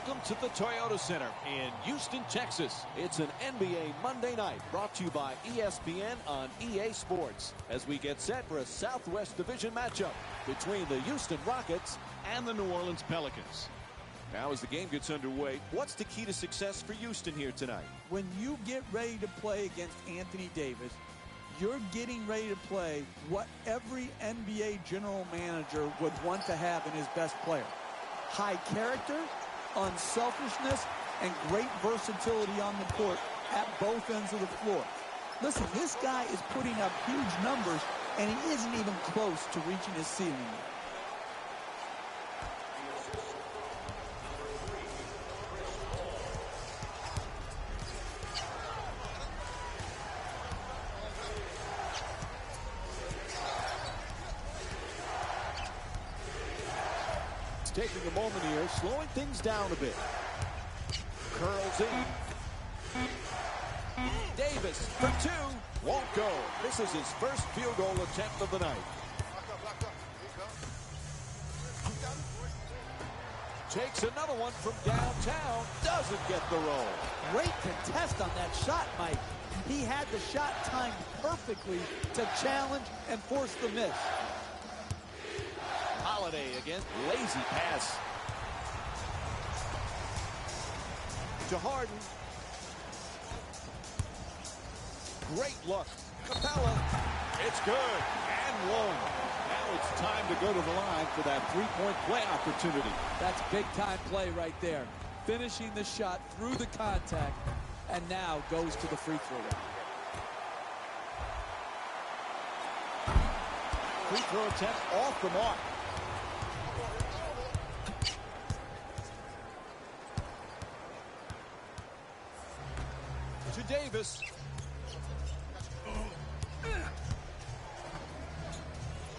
Welcome to the Toyota Center in Houston, Texas. It's an NBA Monday night brought to you by ESPN on EA Sports as we get set for a Southwest Division matchup between the Houston Rockets and the New Orleans Pelicans. Now as the game gets underway, what's the key to success for Houston here tonight? When you get ready to play against Anthony Davis, you're getting ready to play what every NBA general manager would want to have in his best player. High character, unselfishness, and great versatility on the court at both ends of the floor. Listen, this guy is putting up huge numbers, and he isn't even close to reaching his ceiling yet. Taking a moment here, slowing things down a bit. Curls in. Davis for two. Won't go. This is his first field goal attempt of the night. Takes another one from downtown. Doesn't get the roll. Great contest on that shot, Mike. He had the shot timed perfectly to challenge and force the miss. Holiday again, lazy pass to Harden. Great look. Capella, it's good and one. Now it's time to go to the line for that three-point play opportunity. That's big-time play right there. Finishing the shot through the contact, and now goes to the free throw line. Free throw attempt off the mark. To Davis.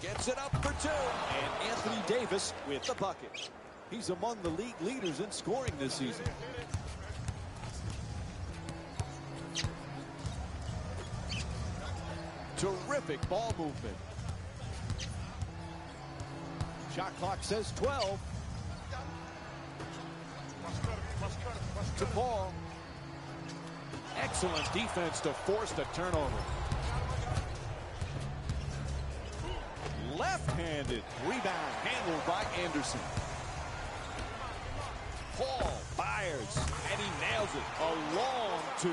Gets it up for two. And Anthony Davis with the bucket. He's among the league leaders in scoring this season. Terrific ball movement. Shot clock says 12. To Paul. Excellent defense to force the turnover. Left-handed rebound handled by Anderson. Paul fires, and he nails it. A long two.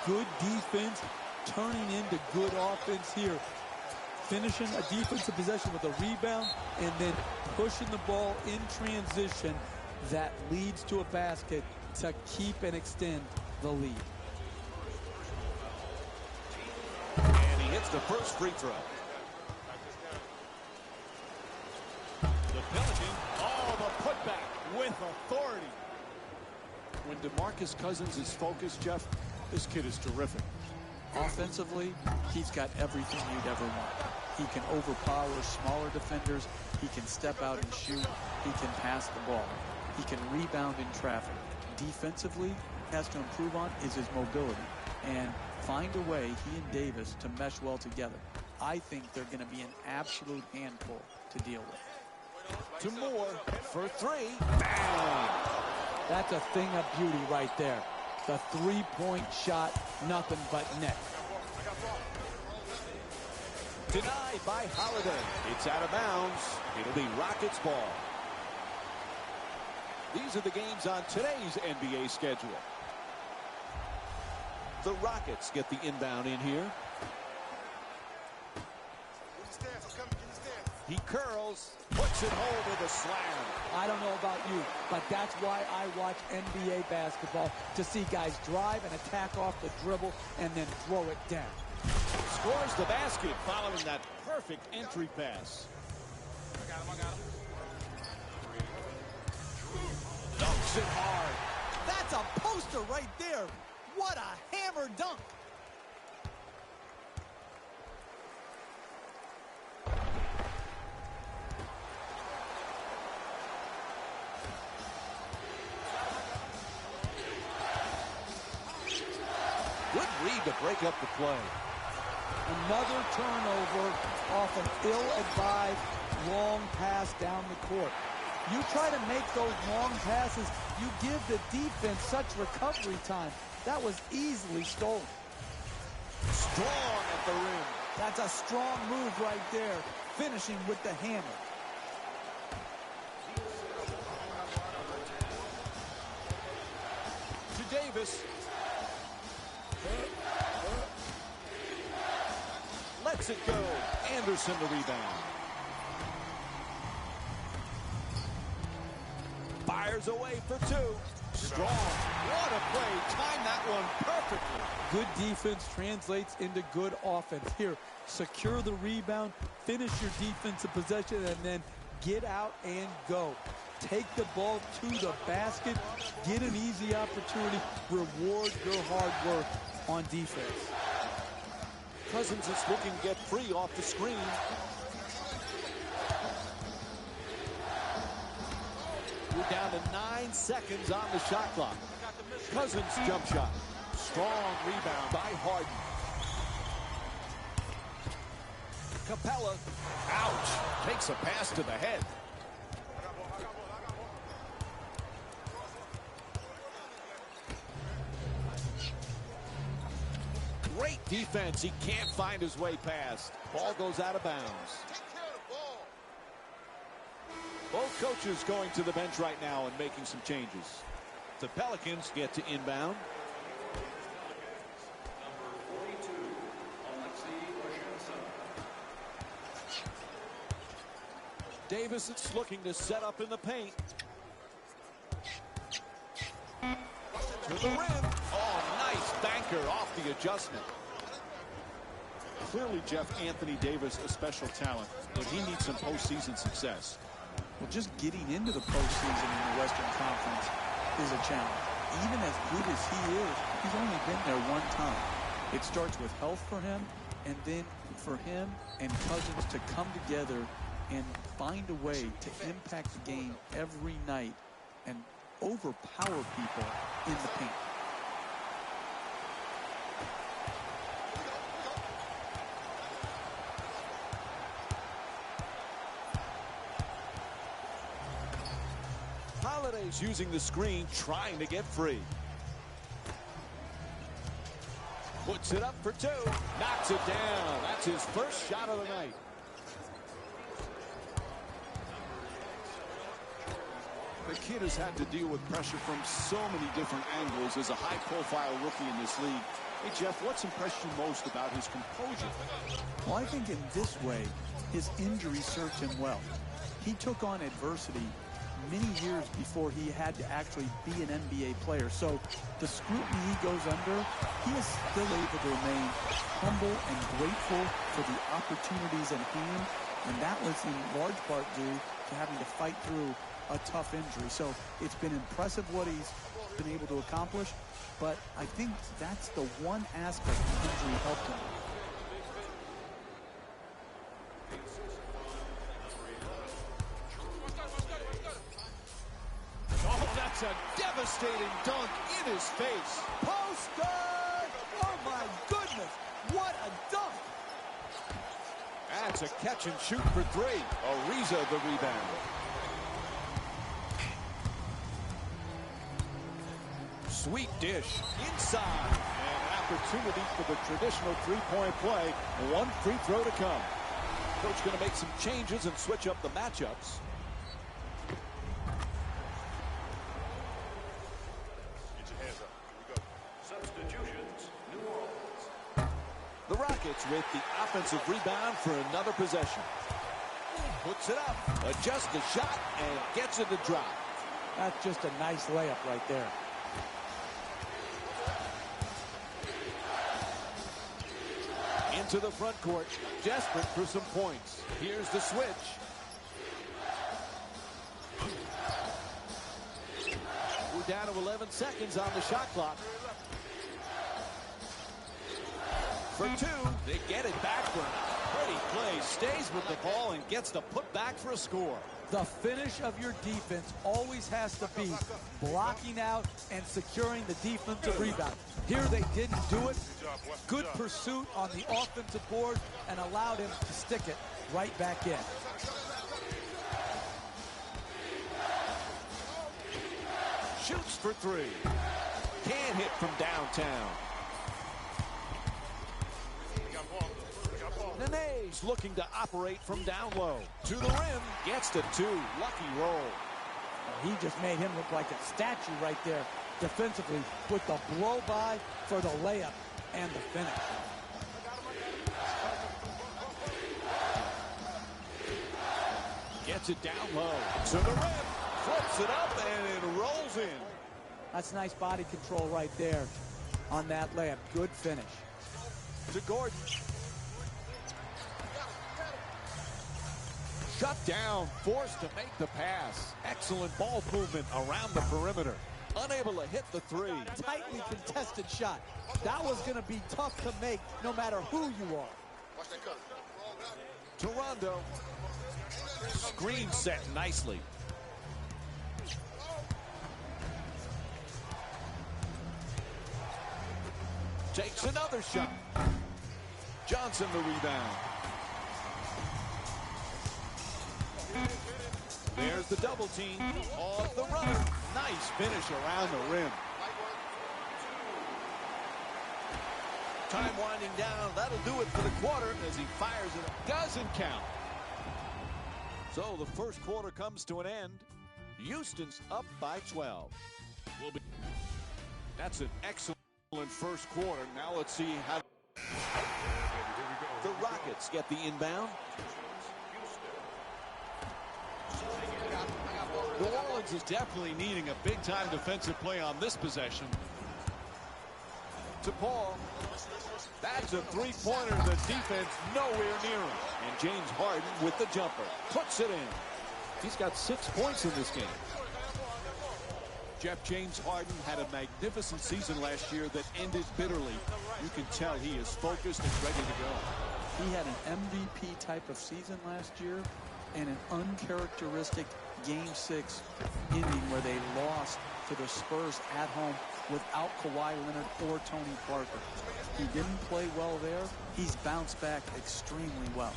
Good defense turning into good offense here. Finishing a defensive possession with a rebound and then pushing the ball in transition that leads to a basket to keep and extend the lead. And he hits the first free throw. The Pelicans, the putback with authority. When DeMarcus Cousins is focused, Jeff, this kid is terrific. Offensively, he's got everything you'd ever want. He can overpower smaller defenders. He can step out and shoot. He can pass the ball. He can rebound in traffic. Defensively, has to improve on is his mobility and find a way, he and Davis, to mesh well together. I think they're going to be an absolute handful to deal with. To Moore for three. Bam! That's a thing of beauty right there. The three-point shot, nothing but net. Denied by Holiday. It's out of bounds. It'll be Rockets ball. These are the games on today's NBA schedule. The Rockets get the inbound in here. He curls, puts it home with a slam. I don't know about you, but that's why I watch NBA basketball, to see guys drive and attack off the dribble and then throw it down. Scores the basket following that perfect entry pass. I got him. Dunks it hard. That's a poster right there. What a hammer dunk. Good read to break up the play. Another turnover off an ill-advised long pass down the court. You try to make those long passes, You give the defense such recovery time. That was easily stolen. Strong at the rim. That's a strong move right there, finishing with the hammer. To Davis. Lets it go. Anderson the rebound. Fires away for two. Strong. What a play. Timed that one perfectly. Good defense translates into good offense. Here, secure the rebound, finish your defensive possession, and then get out and go. Take the ball to the basket, get an easy opportunity, reward your hard work on defense. Cousins is looking to get free off the screen. We're down to 9 seconds on the shot clock. Cousins jump shot. Strong rebound by Harden. Capella. Ouch. Takes a pass to the head. Great defense. He can't find his way past. Ball goes out of bounds. Both coaches going to the bench right now and making some changes. The Pelicans get to inbound. Davis is looking to set up in the paint. To the rim. Oh, nice banker off the adjustment. Clearly, Jeff, Anthony Davis, a special talent, but he needs some postseason success. Well, just getting into the postseason in the Western Conference is a challenge. Even as good as he is, he's only been there one time. It starts with health for him, and then for him and Cousins to come together and find a way to impact the game every night and overpower people in the paint. Holiday's using the screen, trying to get free. Puts it up for two. Knocks it down. That's his first shot of the night. The kid has had to deal with pressure from so many different angles as a high-profile rookie in this league. Hey, Jeff, what's impressed you most about his composure? Well, I think in this way, his injury served him well. He took on adversity many years before he had to actually be an NBA player. So the scrutiny he goes under, he is still able to remain humble and grateful for the opportunities at hand. And that was in large part due to having to fight through a tough injury. So it's been impressive what he's been able to accomplish, but I think that's the one aspect the injury helped him. Oh, that's a devastating dunk in his face. Poster! Oh my goodness, what a dunk! That's a catch and shoot for three. Ariza the rebound. Sweet dish inside. An opportunity for the traditional three-point play. One free throw to come. Coach going to make some changes and switch up the matchups. Get your hands up. Here we go. Substitutions, New Orleans. The Rockets with the offensive rebound for another possession. Puts it up, adjusts the shot, and gets it to drop. That's just a nice layup right there. Into the front court, desperate for some points. Here's the switch. We're down to 11 seconds on the shot clock. For two, they get it back for a pretty play. Stays with the ball and gets the put back for a score. The finish of your defense always has to be blocking out and securing the defensive rebound. Here they didn't do it. Good pursuit on the offensive board and allowed him to stick it right back in. shoots for three. Can't hit from downtown. Nene's looking to operate from down low. To the rim, gets to two. Lucky roll. He just made him look like a statue right there defensively with the blow by for the layup and the finish. Gets it down low. To the rim, flips it up, and it rolls in. That's nice body control right there on that layup. Good finish. To Gordon. Shut down, forced to make the pass. Excellent ball movement around the perimeter. Unable to hit the three. Tightly contested shot. That was going to be tough to make no matter who you are. To Rondo. Screen set nicely. Takes another shot. Johnson the rebound. There's the double team. Off the runner. Nice finish around the rim. Time winding down. That'll do it for the quarter as he fires it. Doesn't count. So the first quarter comes to an end. Houston's up by 12. That's an excellent first quarter. Now let's see how the Rockets get the inbound. New Orleans is definitely needing a big-time defensive play on this possession. To Paul. That's a three-pointer. The defense nowhere near him. And James Harden with the jumper. Puts it in. He's got 6 points in this game. Jeff, James Harden had a magnificent season last year that ended bitterly. You can tell he is focused and ready to go. He had an MVP type of season last year and an uncharacteristic Game 6 inning where they lost to the Spurs at home without Kawhi Leonard or Tony Parker. He didn't play well there. He's bounced back extremely well.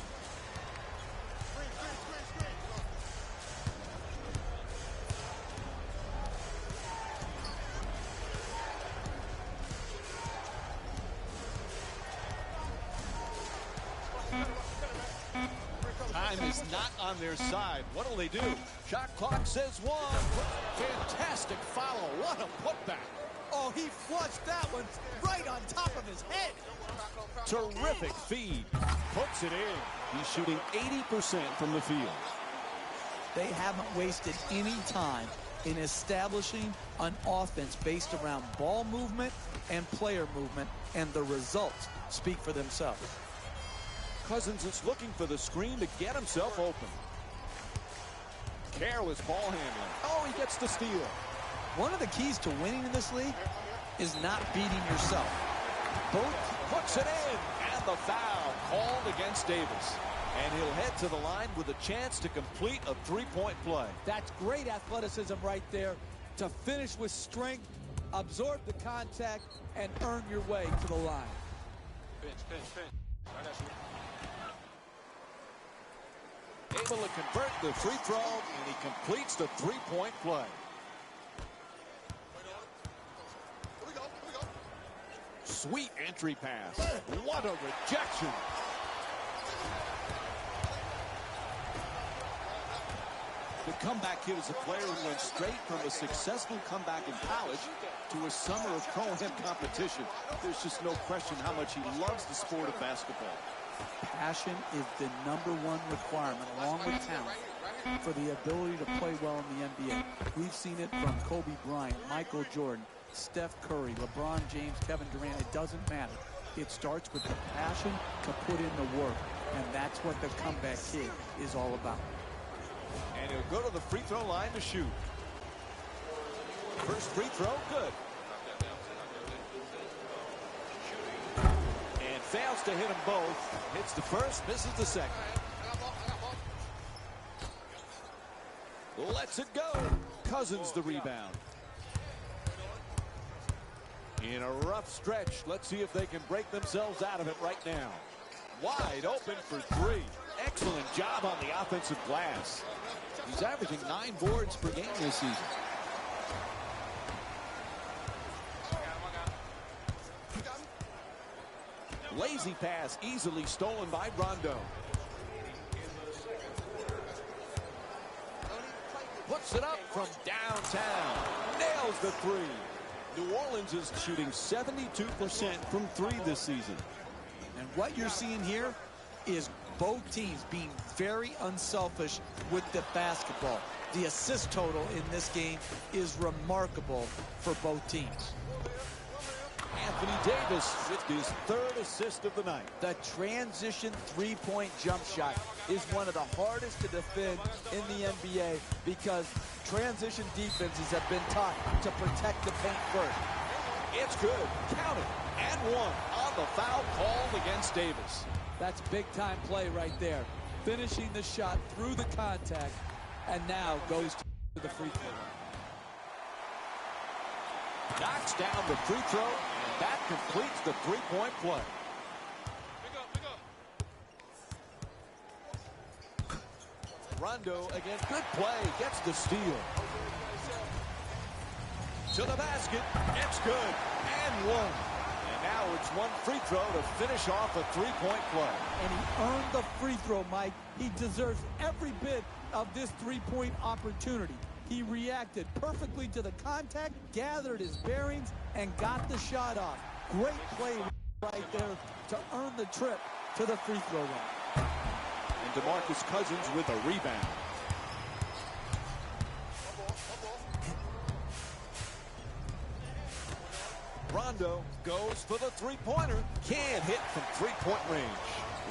Time is not on their side. What'll they do? Shot clock says one. Fantastic follow. What a putback. Oh, he flushed that one right on top of his head. Terrific feed. Puts it in. He's shooting 80% from the field. They haven't wasted any time in establishing an offense based around ball movement and player movement, and the results speak for themselves. Cousins is looking for the screen to get himself open. Careless ball handling. Oh, he gets the steal. One of the keys to winning in this league is not beating yourself. Both puts it in, and the foul called against Davis. And he'll head to the line with a chance to complete a three-point play. That's great athleticism right there to finish with strength, absorb the contact, and earn your way to the line. Pinch. I got you. Able to convert the free throw, and he completes the three-point play. Sweet entry pass. What a rejection. The comeback kid is a player who went straight from a successful comeback in college to a summer of Pro-Am competition. There's just no question how much he loves the sport of basketball. Passion is the #1 requirement, along with talent, for the ability to play well in the NBA. We've seen it from Kobe Bryant, Michael Jordan, Steph Curry, LeBron James, Kevin Durant. It doesn't matter. It starts with the passion to put in the work, and that's what the comeback kid is all about. And he'll go to the free throw line to shoot. First free throw, good. And fails to hit them both. Hits the first, misses the second. Lets it go. Cousins the rebound. In a rough stretch. Let's see if they can break themselves out of it right now. Wide open for three. Excellent job on the offensive glass. He's averaging 9 boards per game this season. Lazy pass easily stolen by Rondo. Puts it up from downtown. Nails the three. New Orleans is shooting 72% from three this season. And what you're seeing here is both teams being very unselfish with the basketball. The assist total in this game is remarkable for both teams. Anthony Davis with his third assist of the night. The transition three-point jump shot is one of the hardest to defend in the NBA because transition defenses have been taught to protect the paint first. It's good. Count it. And one on the foul called against Davis. That's big-time play right there. Finishing the shot through the contact and now goes to the free throw line. Knocks down the free throw, and that completes the three-point play. Rondo again, good play, gets the steal. To the basket, it's good, and one. And now it's one free throw to finish off a three-point play. And he earned the free throw, Mike. He deserves every bit of this three-point opportunity. He reacted perfectly to the contact, gathered his bearings, and got the shot off. Great play right there to earn the trip to the free throw line. And DeMarcus Cousins with a rebound. Rondo goes for the three-pointer. Can't hit from three-point range.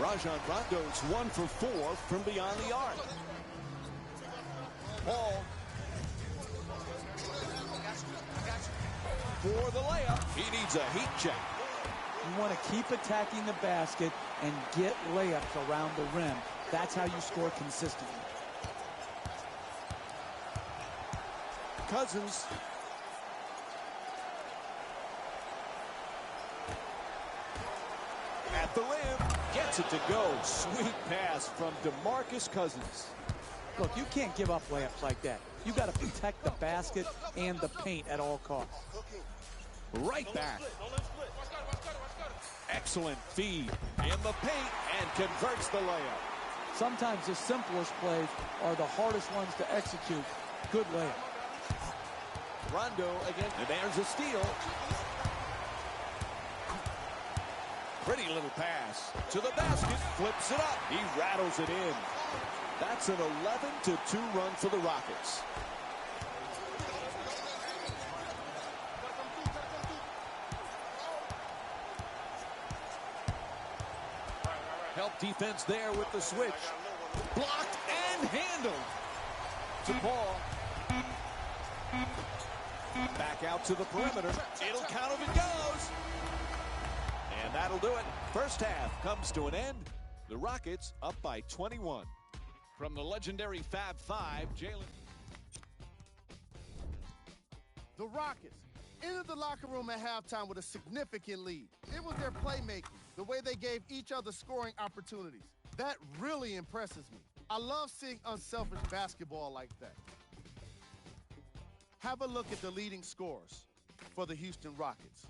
Rajon Rondo's 1 for 4 from beyond the arc. Paul for the layup. He needs a heat check. You want to keep attacking the basket and get layups around the rim. That's how you score consistently. Cousins. At the rim. Gets it to go. Sweet pass from DeMarcus Cousins. Look, you can't give up layups like that. You got to protect the basket and the paint at all costs. Right back. Excellent feed in the paint and converts the layup. Sometimes the simplest plays are the hardest ones to execute. Good layup. Rondo again, and there's a steal. Pretty little pass to the basket, flips it up. He rattles it in. That's an 11-2 run for the Rockets. Help defense there with the switch. Blocked and handled. To Paul. Back out to the perimeter. It'll count if it goes. And that'll do it. First half comes to an end. The Rockets up by 21. From the legendary Fab Five, Jalen. The Rockets entered the locker room at halftime with a significant lead. It was their playmaking, the way they gave each other scoring opportunities. That really impresses me. I love seeing unselfish basketball like that. Have a look at the leading scorers for the Houston Rockets.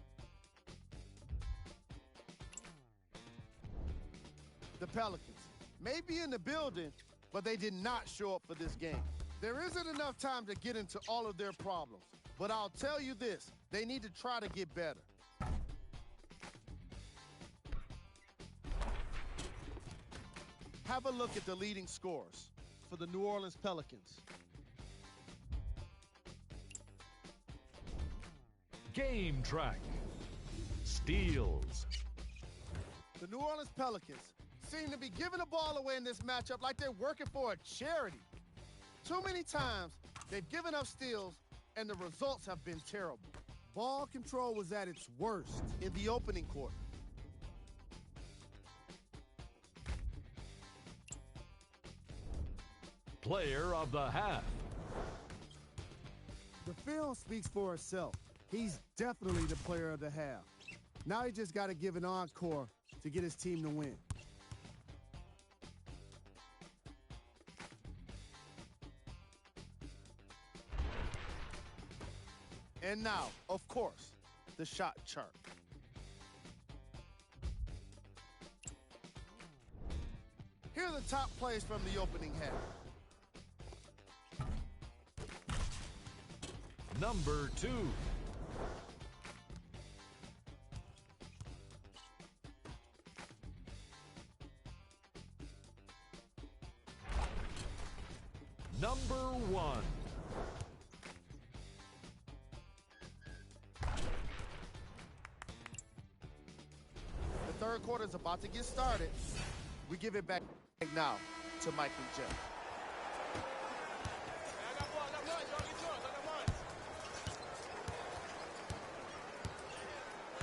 The Pelicans may be in the building, but they did not show up for this game. There isn't enough time to get into all of their problems, but I'll tell you this, they need to try to get better. Have a look at the leading scorers for the New Orleans Pelicans. Game track. Steals. The New Orleans Pelicans seem to be giving the ball away in this matchup like they're working for a charity. Too many times, they've given up steals, and the results have been terrible. Ball control was at its worst in the opening quarter. Player of the half. The film speaks for itself. He's definitely the player of the half. Now he just got to give an encore to get his team to win. And now, of course, the shot chart. are the top plays from the opening half. Number 2. Number 1. The third quarter is about to get started. We give it back now to Mike and Jeff.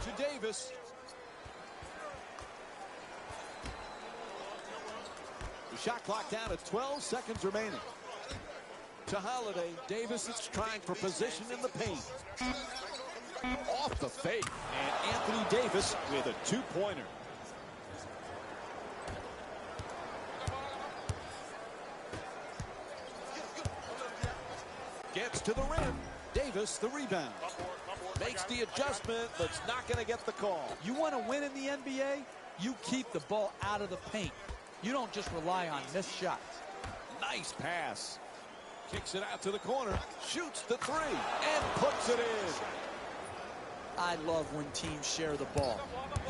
To Davis. The shot clock down at 12 seconds remaining. To Holiday. Davis is trying for position in the paint. Off the fake. And Anthony Davis with a two-pointer. Gets to the rim. Davis the rebound. Makes the adjustment, but it's not going to get the call. You want to win in the NBA? You keep the ball out of the paint. You don't just rely on missed shots. Nice pass. Kicks it out to the corner. Shoots the three and puts it in. I love when teams share the ball.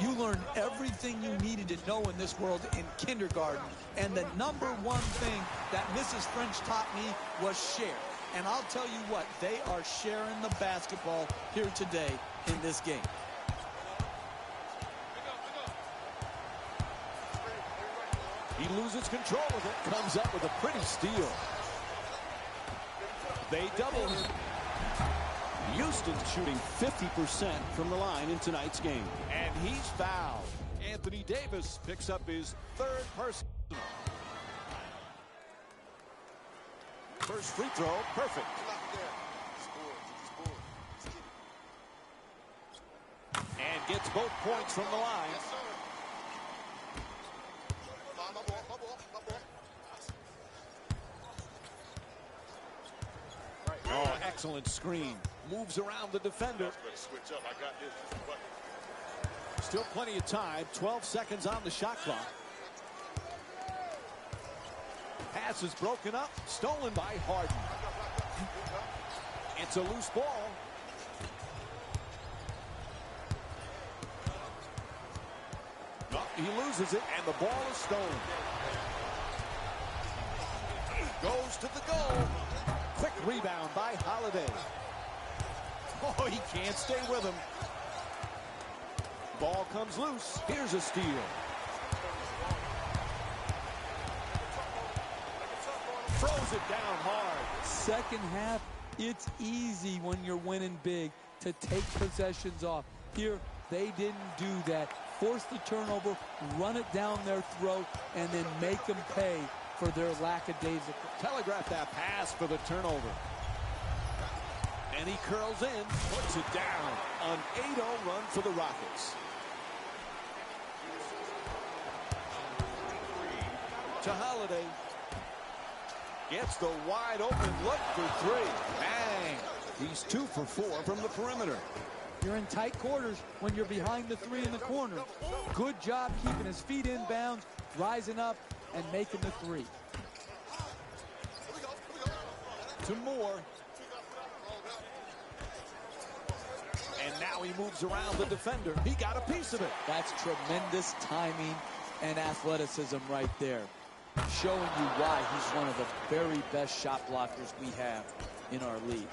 You learn everything you needed to know in this world in kindergarten. And the number one thing that Mrs. French taught me was share. And I'll tell you what, they are sharing the basketball here today in this game. He loses control of it. Comes up with a pretty steal. They double him. Houston's shooting 50% from the line in tonight's game. And he's fouled. Anthony Davis picks up his third personal. First free throw, perfect. And gets both points from the line. Oh, excellent screen. Moves around the defender. Still plenty of time. 12 seconds on the shot clock. Pass is broken up. Stolen by Harden. It's a loose ball. Oh, he loses it, and the ball is stolen. Goes to the goal. Quick rebound by Holiday. Oh, he can't stay with him. Ball comes loose. Here's a steal. Throws it down hard. Second half, it's easy when you're winning big to take possessions off. Here, they didn't do that. Force the turnover, run it down their throat, and then make them pay for their lackadaisical. Telegraph that pass for the turnover. And he curls in, puts it down. An 8-0 run for the Rockets. To Holiday. Gets the wide open look for three. Bang! He's 2 for 4 from the perimeter. You're in tight quarters when you're behind the three in the corner. Good job keeping his feet in bounds, rising up, and making the three. To Moore. And now he moves around the defender. He got a piece of it. That's tremendous timing and athleticism right there. Showing you why he's one of the very best shot blockers we have in our league.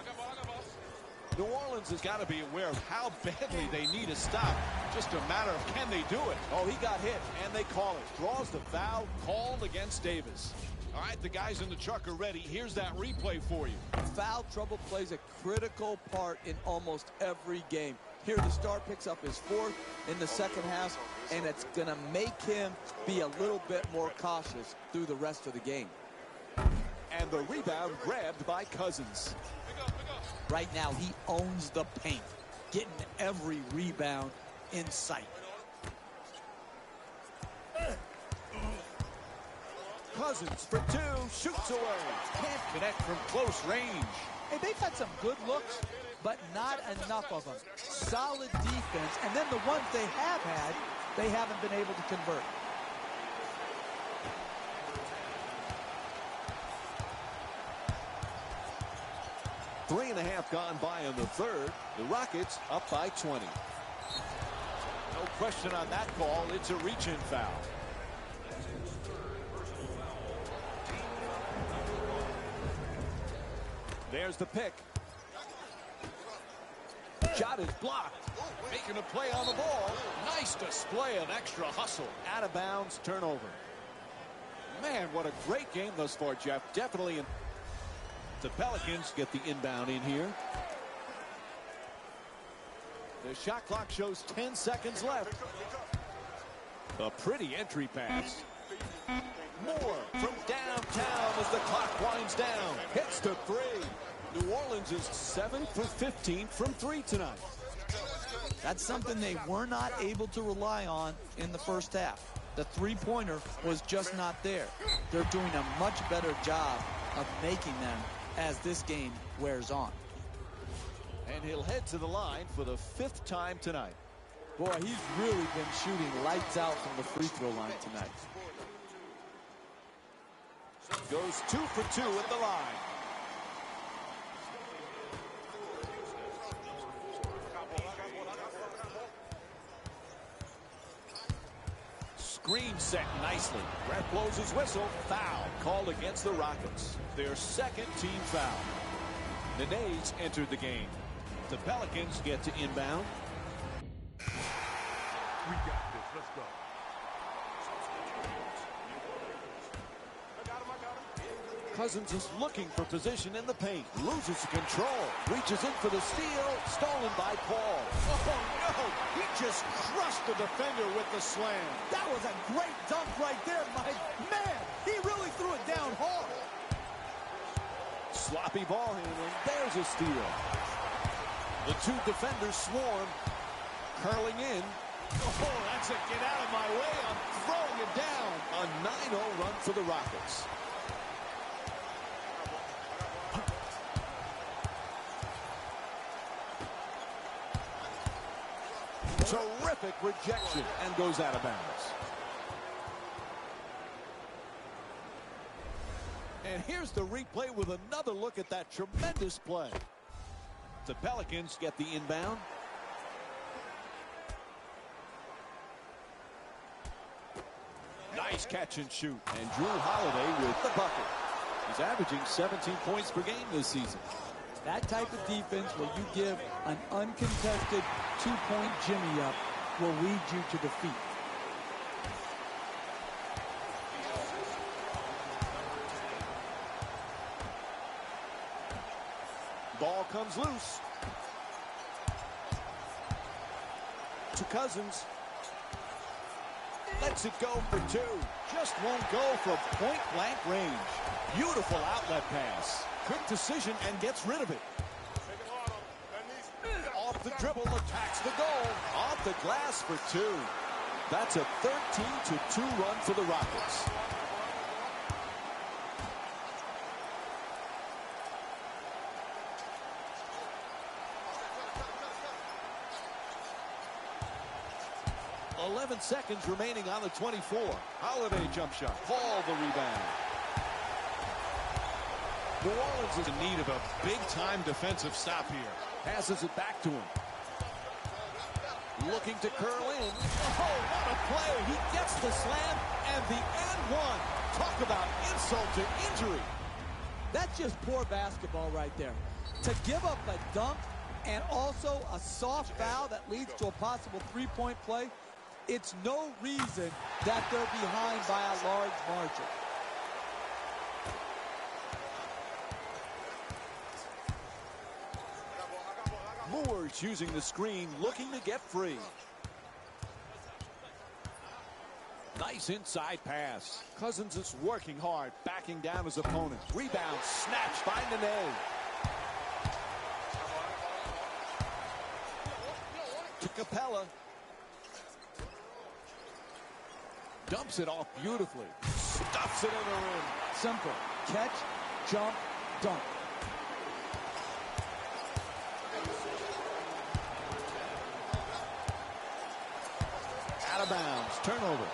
New Orleans has got to be aware of how badly they need a stop. Just a matter of can they do it. Oh, he got hit, and they call it. Draws the foul called against Davis. All right, the guys in the truck are ready. Here's that replay for you. Foul trouble plays a critical part in almost every game. Here, the star picks up his fourth in the second half, and it's going to make him be a little bit more cautious through the rest of the game. And the rebound grabbed by Cousins. Right now, he owns the paint, getting every rebound in sight. Cousins for two, shoots away. Can't connect from close range. Hey, they've had some good looks, but not enough of them. Solid defense, and then the ones they have had, they haven't been able to convert. 3.5 gone by in the third. The Rockets up by 20. No question on that call. It's a reach-in foul. There's the pick. Shot is blocked. Making a play on the ball. Nice display of extra hustle. Out of bounds, turnover. Man, what a great game thus far, Jeff. Definitely. The Pelicans get the inbound in here. The shot clock shows 10 seconds left. A pretty entry pass. More from downtown as the clock winds down. Hits the three. New Orleans is 7 for 15 from 3 tonight. That's something they were not able to rely on in the first half. The three-pointer was just not there. They're doing a much better job of making them as this game wears on. And he'll head to the line for the 5th time tonight. Boy, he's really been shooting lights out from the free throw line tonight. Goes 2 for 2 at the line. Screen set nicely. Ref blows his whistle. Foul called against the Rockets. Their 2nd team foul. The Nays entered the game. The Pelicans get to inbound. We got this. Let's go. Cousins is looking for position in the paint. Loses control. Reaches in for the steal. Stolen by Paul. Oh, no. He just crushed the defender with the slam. That was a great dunk right there, Mike. Man, he really threw it down hard. Sloppy ball handling. There's a steal. The 2 defenders swarm. Curling in. Oh, that's a get out of my way. I'm throwing it down. A 9-0 run for the Rockets. Terrific rejection and goes out of bounds. And here's the replay with another look at that tremendous play. The Pelicans get the inbound. Nice catch and shoot. And Drew Holiday with the bucket. He's averaging 17 points per game this season. That type of defense where you give an uncontested 2-point jimmy up will lead you to defeat. Ball comes loose. To Cousins. Lets it go for 2. Just won't go from point-blank range. Beautiful outlet pass. Quick decision and gets rid of it. Off the dribble, attacks the goal. Off the glass for 2. That's a 13-2 run for the Rockets. .11 seconds remaining on the 24. Holiday jump shot. Paul the rebound. New Orleans is in need of a big-time defensive stop here. Passes it back to him. Looking to curl in. Oh, what a play. He gets the slam and the and one. Talk about insult to injury. That's just poor basketball right there. To give up a dunk and also a soft foul that leads to a possible 3-point play, it's no reason that they're behind by a large margin. Moore's using the screen, looking to get free. Nice inside pass. Cousins is working hard, backing down his opponent. Rebound snatched by Nene. To Capella. Dumps it off beautifully. Stuffs it in the rim. Simple. Catch, jump, dunk. Out of bounds. Turnover.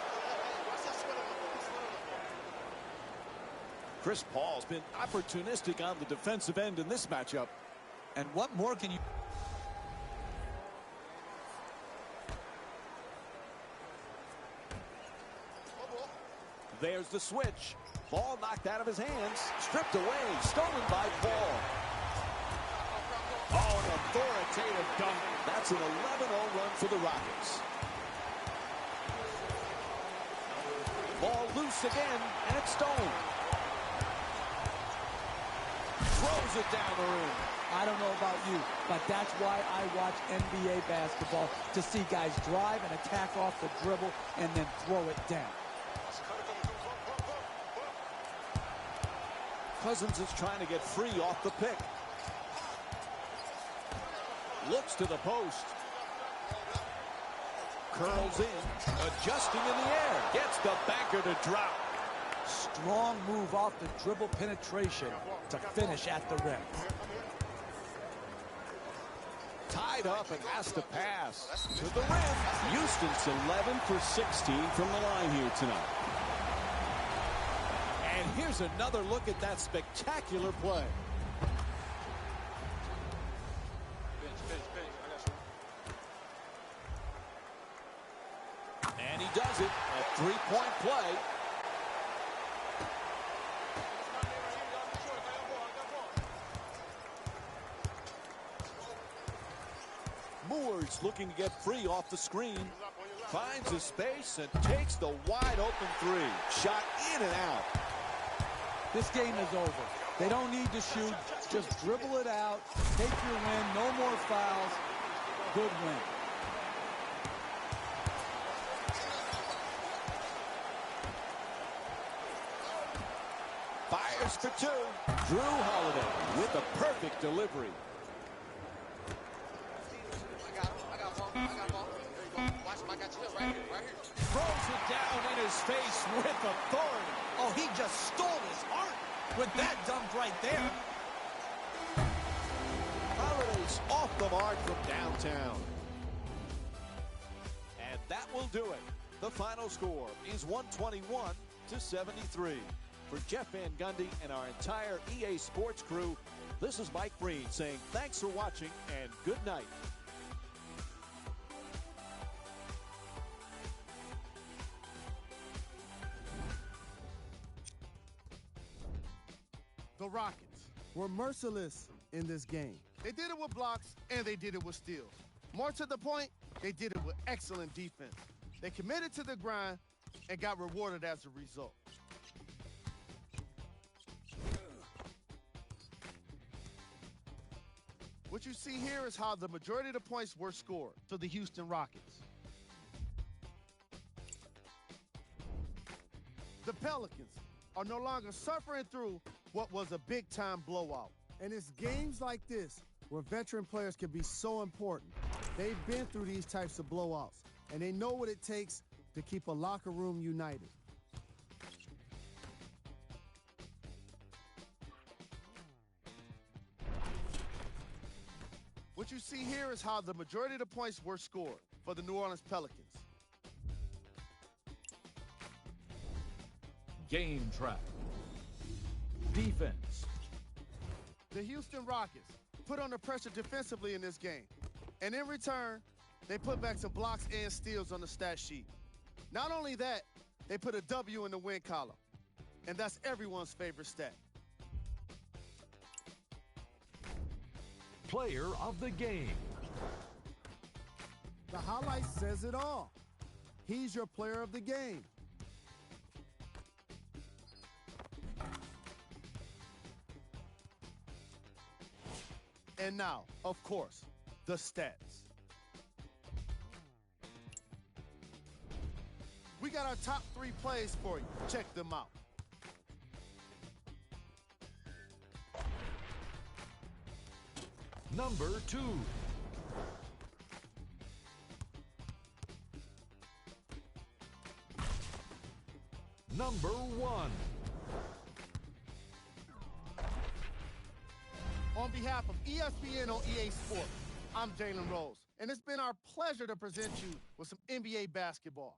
Chris Paul's been opportunistic on the defensive end in this matchup. And what more can you... There's the switch. Ball knocked out of his hands. Stripped away. Stolen by Paul. Oh, an authoritative dunk. That's an 11-0 run for the Rockets. Ball loose again, and it's stolen. Throws it down the rim. I don't know about you, but that's why I watch NBA basketball, to see guys drive and attack off the dribble and then throw it down. Cousins is trying to get free off the pick. Looks to the post. Curls in, adjusting in the air. Gets the banker to drop. Strong move off the dribble penetration to finish at the rim. Tied up and has to pass to the rim. Houston's 11 for 16 from the line here tonight. And here's another look at that spectacular play. And he does it. A three-point play. Moore's looking to get free off the screen. Finds his space and takes the wide open three. Shot in and out. This game is over. They don't need to shoot. Just dribble it out. Take your win. No more fouls. Good win. Fires for two. Drew Holiday with a perfect delivery. Throws it down in his face with authority. Oh, he just stole his heart with that dunk right there. Holiday's off the mark from downtown. And that will do it. The final score is 121 to 73. For Jeff Van Gundy and our entire EA Sports crew, this is Mike Breen saying thanks for watching and good night. The Rockets were merciless in this game. They did it with blocks, and they did it with steals. More to the point, they did it with excellent defense. They committed to the grind and got rewarded as a result. What you see here is how the majority of the points were scored to the Houston Rockets. The Pelicans are no longer suffering through what was a big-time blowout. And it's games like this where veteran players can be so important. They've been through these types of blowouts, and they know what it takes to keep a locker room united. What you see here is how the majority of the points were scored for the New Orleans Pelicans. Game track. Defense. The Houston Rockets put under pressure defensively in this game. And in return, they put back some blocks and steals on the stat sheet. Not only that, they put a W in the win column. And that's everyone's favorite stat. Player of the game. The highlight says it all. He's your player of the game. And now, of course, the stats. We got our top 3 plays for you. Check them out. Number 2. Number 1. On behalf of ESPN on EA Sports, I'm Jalen Rose, and it's been our pleasure to present you with some NBA basketball.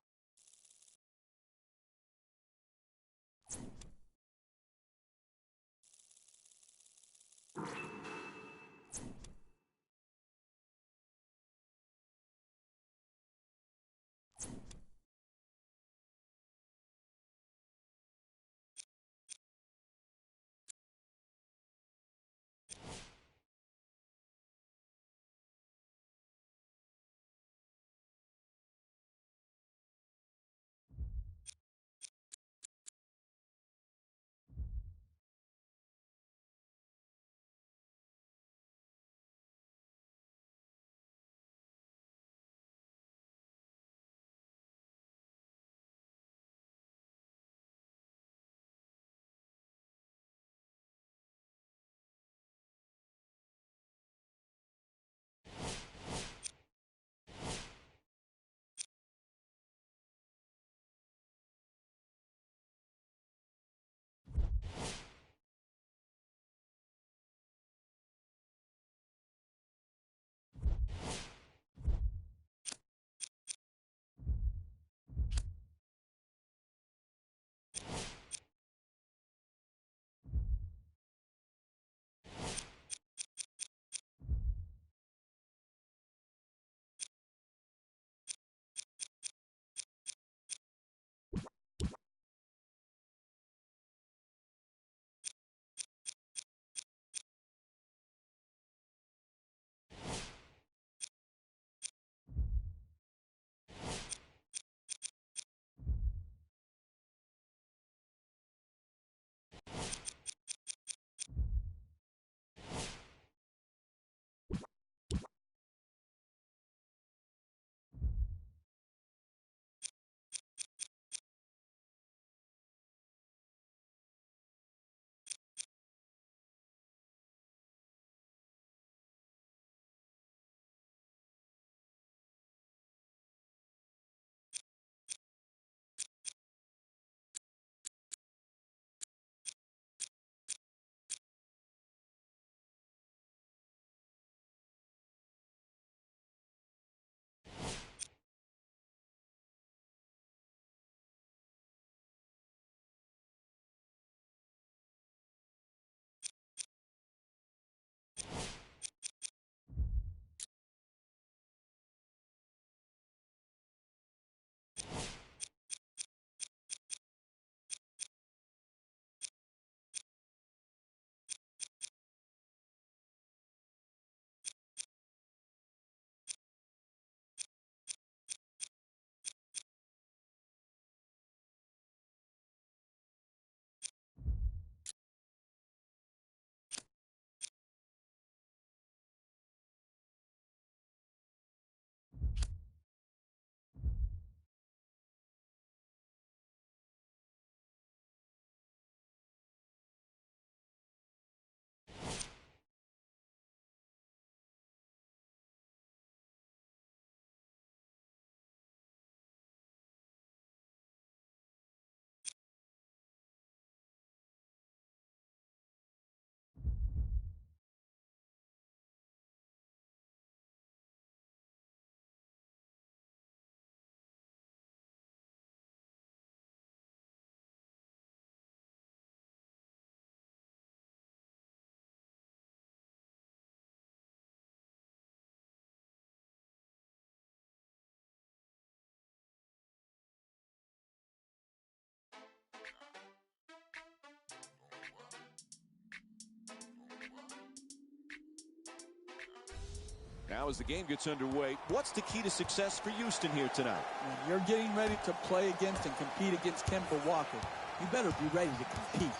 Now as the game gets underway, what's the key to success for Houston here tonight? When you're getting ready to play against and compete against Kemba Walker, you better be ready to compete.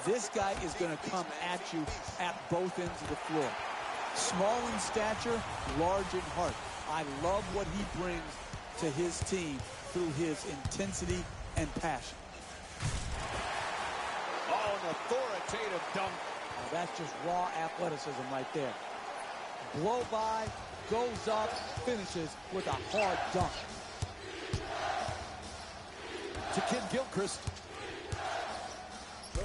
This guy is going to come at you at both ends of the floor. Small in stature, large in heart. I love what he brings to his team through his intensity and passion. Oh, an authoritative dunk. Now, that's just raw athleticism right there. Blow by, goes up, finishes with a hard dunk. To Kim Gilchrist.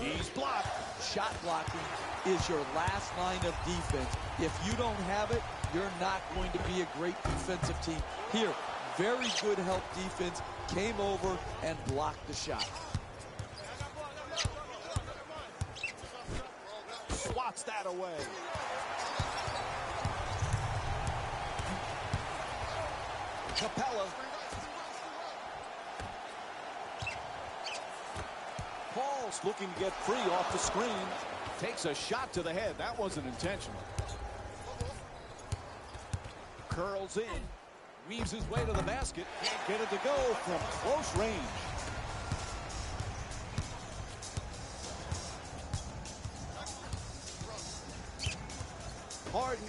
He's blocked. Shot blocking is your last line of defense. If you don't have it, you're not going to be a great defensive team. Here, very good help defense, came over and blocked the shot. Swats that away. Capella. Paul's looking to get free off the screen. Takes a shot to the head. That wasn't intentional. Curls in. Weaves his way to the basket. Can't get it to go from close range. Harden.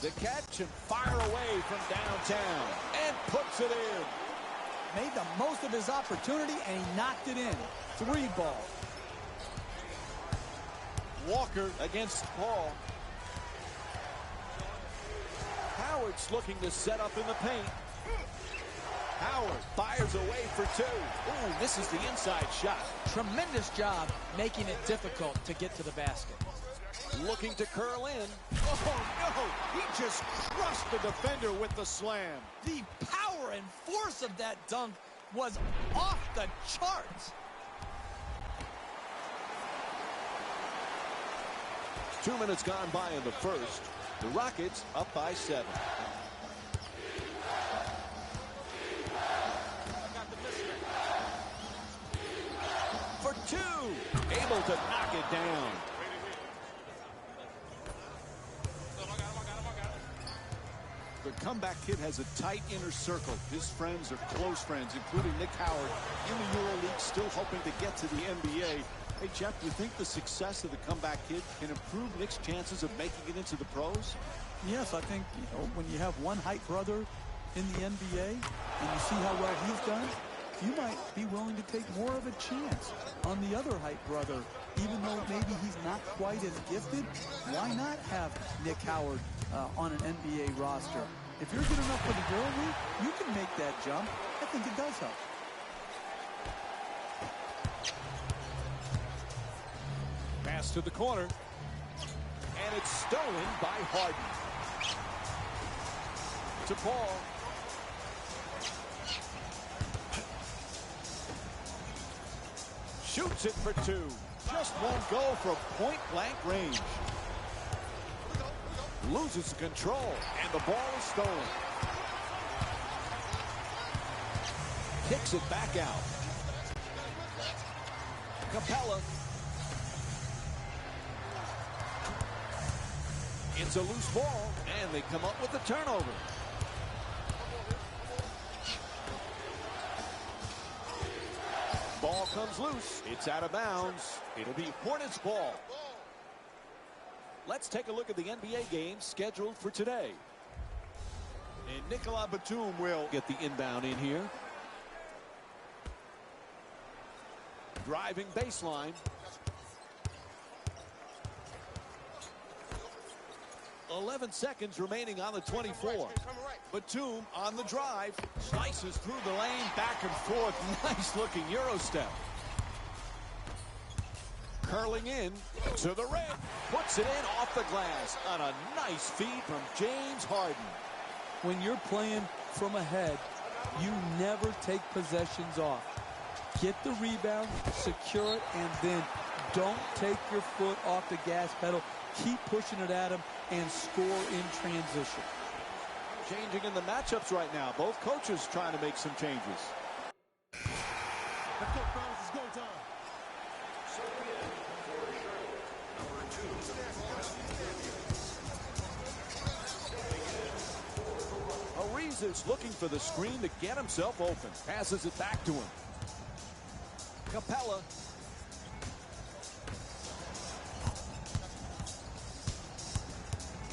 The catch and fire away from downtown. And puts it in. Made the most of his opportunity, and he knocked it in. 3 ball. Walker against Paul. Howard's looking to set up in the paint. Howard fires away for 2. Ooh, misses the inside shot. Tremendous job making it difficult to get to the basket. Looking to curl in. Oh, no! He just crushed the defender with the slam. The power and force of that dunk was off the charts. 2 minutes gone by in the first. The Rockets up by 7. For 2. Able to knock it down. The comeback kid has a tight inner circle. His friends are close friends, including Nick Howard in the EuroLeague, still hoping to get to the NBA. Hey, Jeff, do you think the success of the comeback kid can improve Nick's chances of making it into the pros? Yes, I think, when you have one height brother in the NBA and you see how well he's done, you might be willing to take more of a chance on the other height brother. Even though maybe he's not quite as gifted, why not have Nick Howard on an NBA roster? If you're good enough for the EuroLeague, you can make that jump. I think it does help. Pass to the corner. And it's stolen by Harden. To Paul. Shoots it for 2. Just won't go from point-blank range. Loses control, and the ball is stolen. Kicks it back out. Capella. It's a loose ball, and they come up with a turnover. Ball comes loose. It's out of bounds. It'll be Hornets ball. Let's take a look at the NBA games scheduled for today. And Nicolas Batum will get the inbound in here. Driving baseline. 11 seconds remaining on the 24. Batum on the drive. Slices through the lane, back and forth. Nice looking Euro step. Curling in to the rim. Puts it in off the glass on a nice feed from James Harden. When you're playing from ahead, you never take possessions off. Get the rebound, secure it, and then don't take your foot off the gas pedal. Keep pushing it at him and score in transition. Changing in the matchups right now. Both coaches trying to make some changes. Ariza's looking for the screen to get himself open. Passes it back to him. Capella.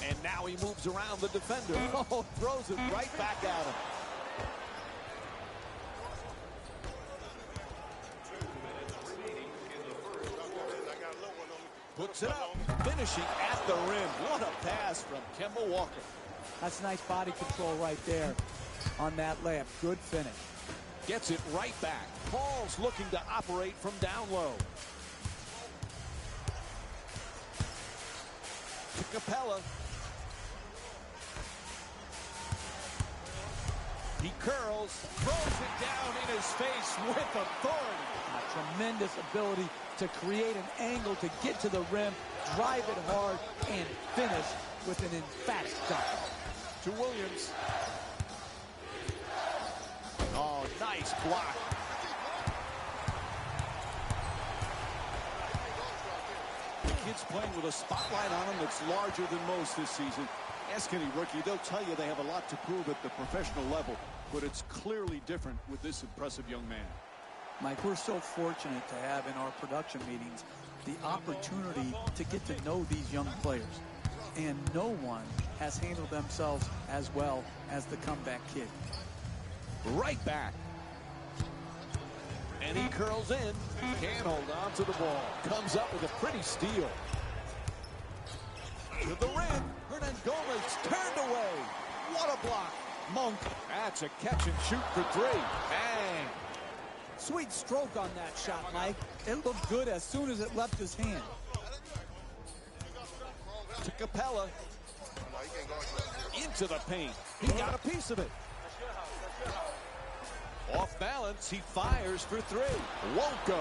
And now he moves around the defender. Oh, throws it right back at him. Puts it up, finishing at the rim. What a pass from Kemba Walker. That's nice body control right there on that layup. Good finish. Gets it right back. Paul's looking to operate from down low. To Capella. He curls, throws it down in his face with authority. A tremendous ability to create an angle to get to the rim, drive it hard, and finish with an emphatic dunk. To Williams. Oh, nice block. The kid's playing with a spotlight on him that's larger than most this season. Ask any rookie, they'll tell you they have a lot to prove at the professional level, but it's clearly different with this impressive young man. Mike, we're so fortunate to have in our production meetings the opportunity to get to know these young players. And no one has handled themselves as well as the comeback kid. Right back. And he curls in. Can't hold on to the ball. Comes up with a pretty steal. To the rim. Hernangomez turned away. What a block. Monk. That's a catch and shoot for three. Bang. Sweet stroke on that shot, Mike. It looked good as soon as it left his hand. To Capella. Into the paint. He got a piece of it. Off balance, he fires for three. Won't go.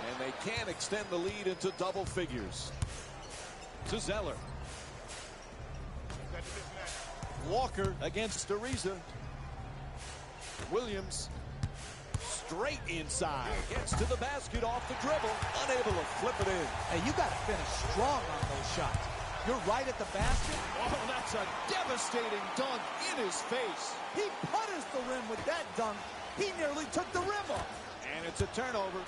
And they can't extend the lead into double figures. To Zeller. Walker against Ariza. Williams. Straight inside. Gets to the basket off the dribble. Unable to flip it in. Hey, you got to finish strong on those shots. You're right at the basket. Oh, that's a devastating dunk in his face. He putters the rim with that dunk. He nearly took the rim off. And it's a turnover.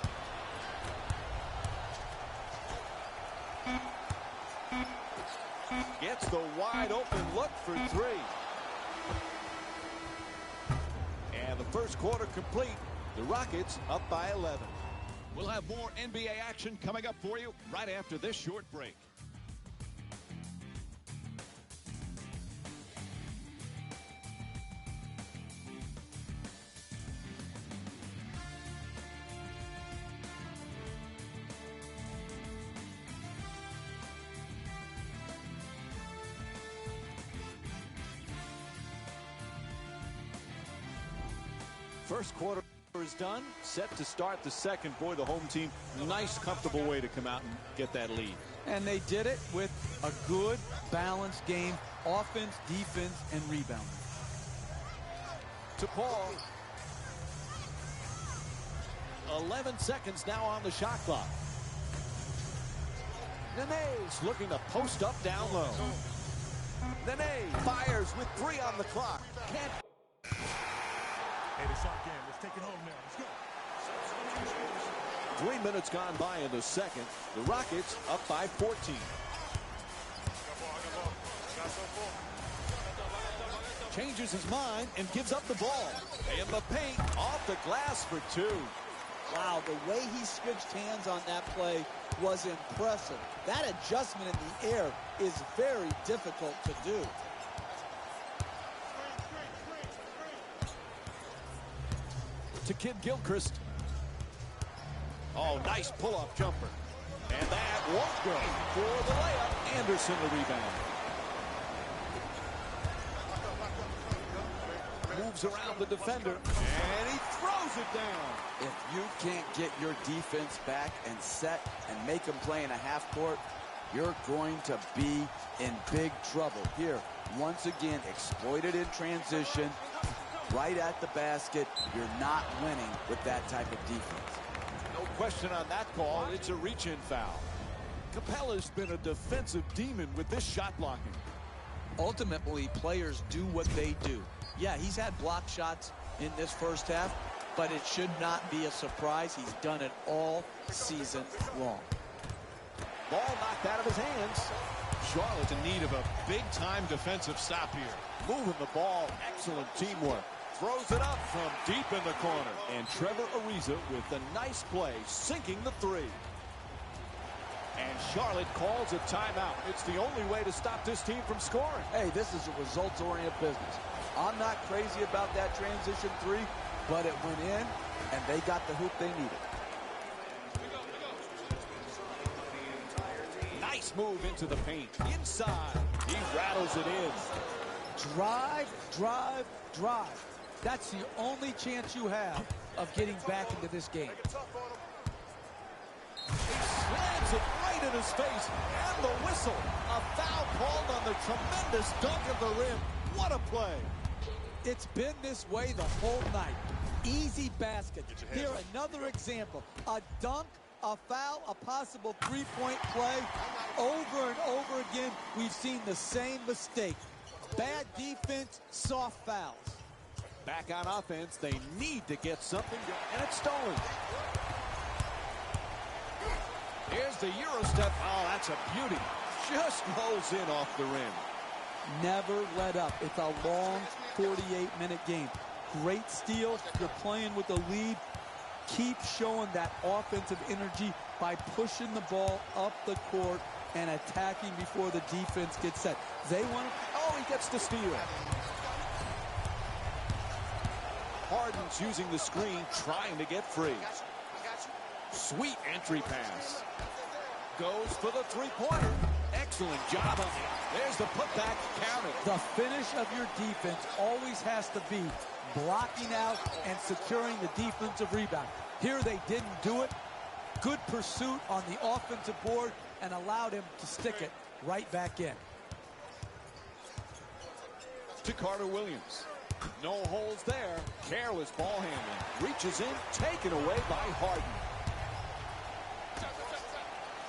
Gets the wide open look for three. And the first quarter complete. The Rockets up by 11. We'll have more NBA action coming up for you right after this short break. First quarter is done, set to start the second. Boy, the home team, nice, comfortable way to come out and get that lead. And they did it with a good, balanced game, offense, defense, and rebounding. To Paul. 11 seconds now on the shot clock. Nene's looking to post up down low. Nene fires with 3 on the clock. Can't. Hey, it's our game. Let's take it home now. Let's go. 3 minutes gone by in the second. The Rockets up by 14. Changes his mind and gives up the ball. In the paint, off the glass for 2. Wow, the way he switched hands on that play was impressive. That adjustment in the air is very difficult to do. To Kid Gilchrist. Oh, nice pull-up jumper. And that won't go for the layup. Anderson the rebound. Moves around the defender, and he throws it down. If you can't get your defense back and set and make them play in a half court, you're going to be in big trouble. Here, once again, exploited in transition, right at the basket. You're not winning with that type of defense. No question on that call. It's a reach-in foul. Capella's been a defensive demon with this shot blocking. Ultimately, players do what they do. Yeah, he's had block shots in this first half, but it should not be a surprise. He's done it all season long. Ball knocked out of his hands. Charlotte in need of a big-time defensive stop here. Moving the ball. Excellent teamwork. Throws it up from deep in the corner. And Trevor Ariza with a nice play, sinking the three. And Charlotte calls a timeout. It's the only way to stop this team from scoring. Hey, this is a results-oriented business. I'm not crazy about that transition three, but it went in, and they got the hoop they needed. Nice move into the paint. Inside. He rattles it in. Drive, drive, drive. That's the only chance you have of getting back into this game. He slams it right in his face. And the whistle. A foul called on the tremendous dunk at the rim. What a play. It's been this way the whole night. Easy basket. Here, another example. A dunk, a foul, a possible three-point play. Over and over again, we've seen the same mistake. Bad defense, soft fouls. Back on offense, they need to get something, and it's stolen. Here's the Euro step. Oh, that's a beauty. Just rolls in off the rim. Never let up. It's a long 48-minute game. Great steal. You're playing with a lead. Keep showing that offensive energy by pushing the ball up the court and attacking before the defense gets set. They want to... Oh, he gets the steal. Harden's using the screen, trying to get free. Sweet entry pass. Goes for the three-pointer. Excellent job on it. There's the putback. Count it. The finish of your defense always has to be blocking out and securing the defensive rebound. Here they didn't do it. Good pursuit on the offensive board and allowed him to stick it right back in. To Carter Williams. No holes there. Careless ball handling. Reaches in, taken away by Harden.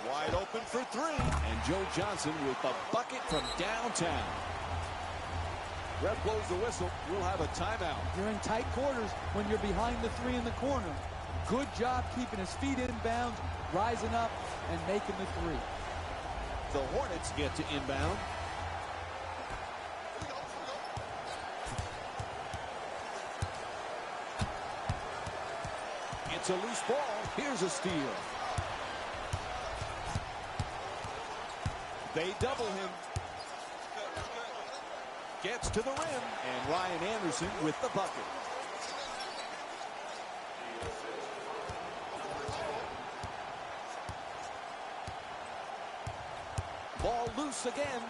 Wide open for three. And Joe Johnson with the bucket from downtown. Ref blows the whistle. We'll have a timeout. You're in tight quarters when you're behind the three in the corner. Good job keeping his feet inbound, rising up, and making the three. The Hornets get to inbound. It's a loose ball. Here's a steal. They double him. Gets to the rim. And Ryan Anderson with the bucket. Ball loose again.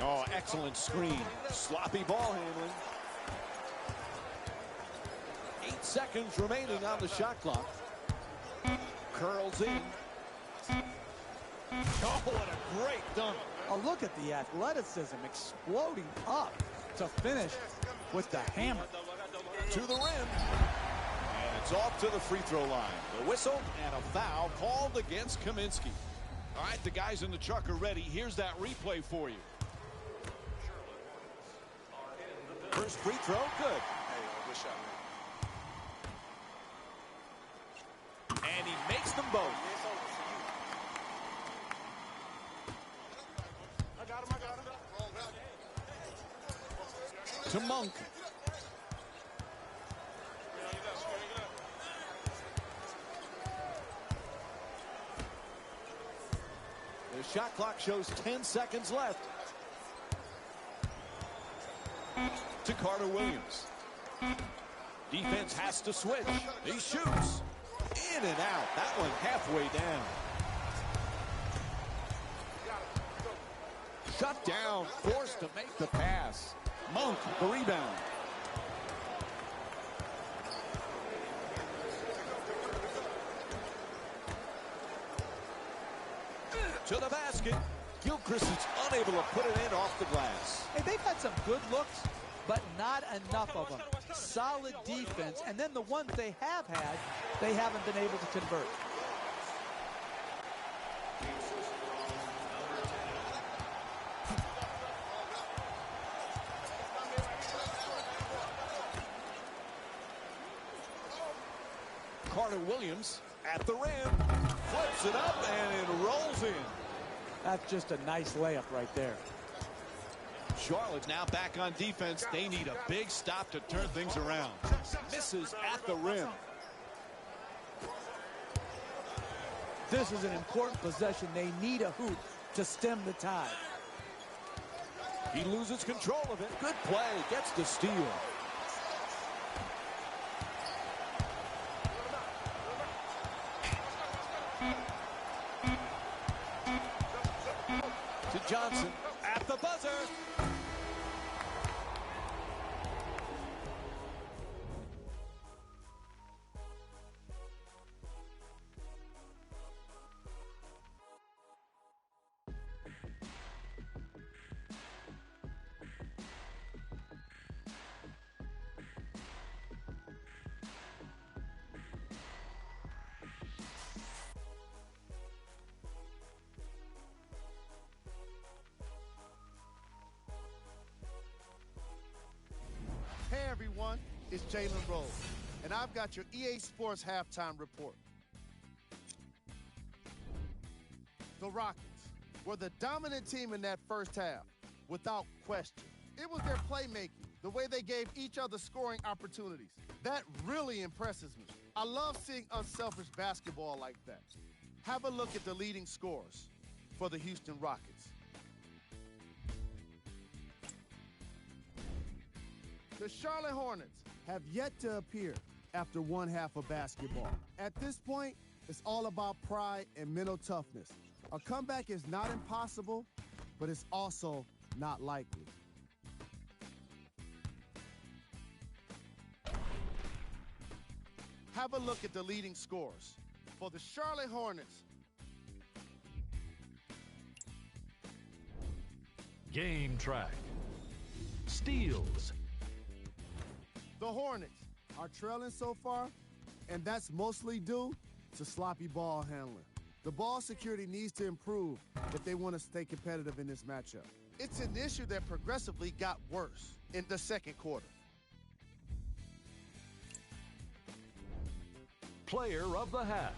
Oh, excellent screen. Sloppy ball handling. 8 seconds remaining on the shot clock. Curls in. Oh, what a great dunk. Oh, look at the athleticism exploding up to finish with the hammer. To the rim. And it's off to the free throw line. The whistle and a foul called against Kaminsky. All right, the guys in the truck are ready. Here's that replay for you. First free throw, good. Good shot. And he makes them both. To Monk. The shot clock shows 10 seconds left. To Carter Williams. Defense has to switch. He shoots. In and out. That one halfway down. Shut down. Forced to make the pass. Monk, the rebound. To the basket. Gilchrist is unable to put it in off the glass. Hey, they've had some good looks, but not enough of them. Solid defense, and then the ones they have had, they haven't been able to convert. Carter Williams at the rim. Flips it up and it rolls in. That's just a nice layup right there. Charlotte now back on defense. They need a big stop to turn things around. Misses at the rim. This is an important possession. They need a hoop to stem the tide. He loses control of it. Good play. Gets the steal. To Johnson at the buzzer. Hey everyone, it's Jalen Rose, and I've got your EA Sports halftime report. The Rockets were the dominant team in that first half, without question. It was their playmaking, the way they gave each other scoring opportunities. That really impresses me. I love seeing unselfish basketball like that. Have a look at the leading scorers for the Houston Rockets. The Charlotte Hornets have yet to appear after one half of basketball. At this point, it's all about pride and mental toughness. A comeback is not impossible, but it's also not likely. Have a look at the leading scorers for the Charlotte Hornets. Game track. Steals. The Hornets are trailing so far, and that's mostly due to sloppy ball handling. The ball security needs to improve if they want to stay competitive in this matchup. It's an issue that progressively got worse in the second quarter. Player of the half.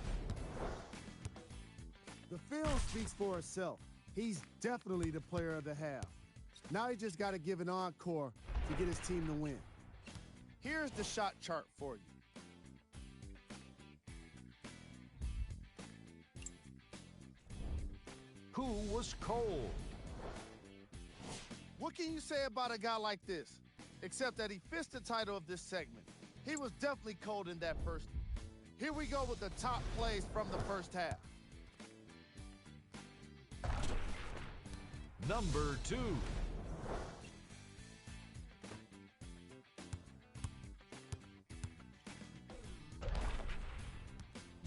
The film speaks for itself. He's definitely the player of the half. Now he just got to give an encore to get his team to win. Here's the shot chart for you. Who was cold? What can you say about a guy like this? Except that he fits the title of this segment. He was definitely cold in that first. Here we go with the top plays from the first half. Number 2.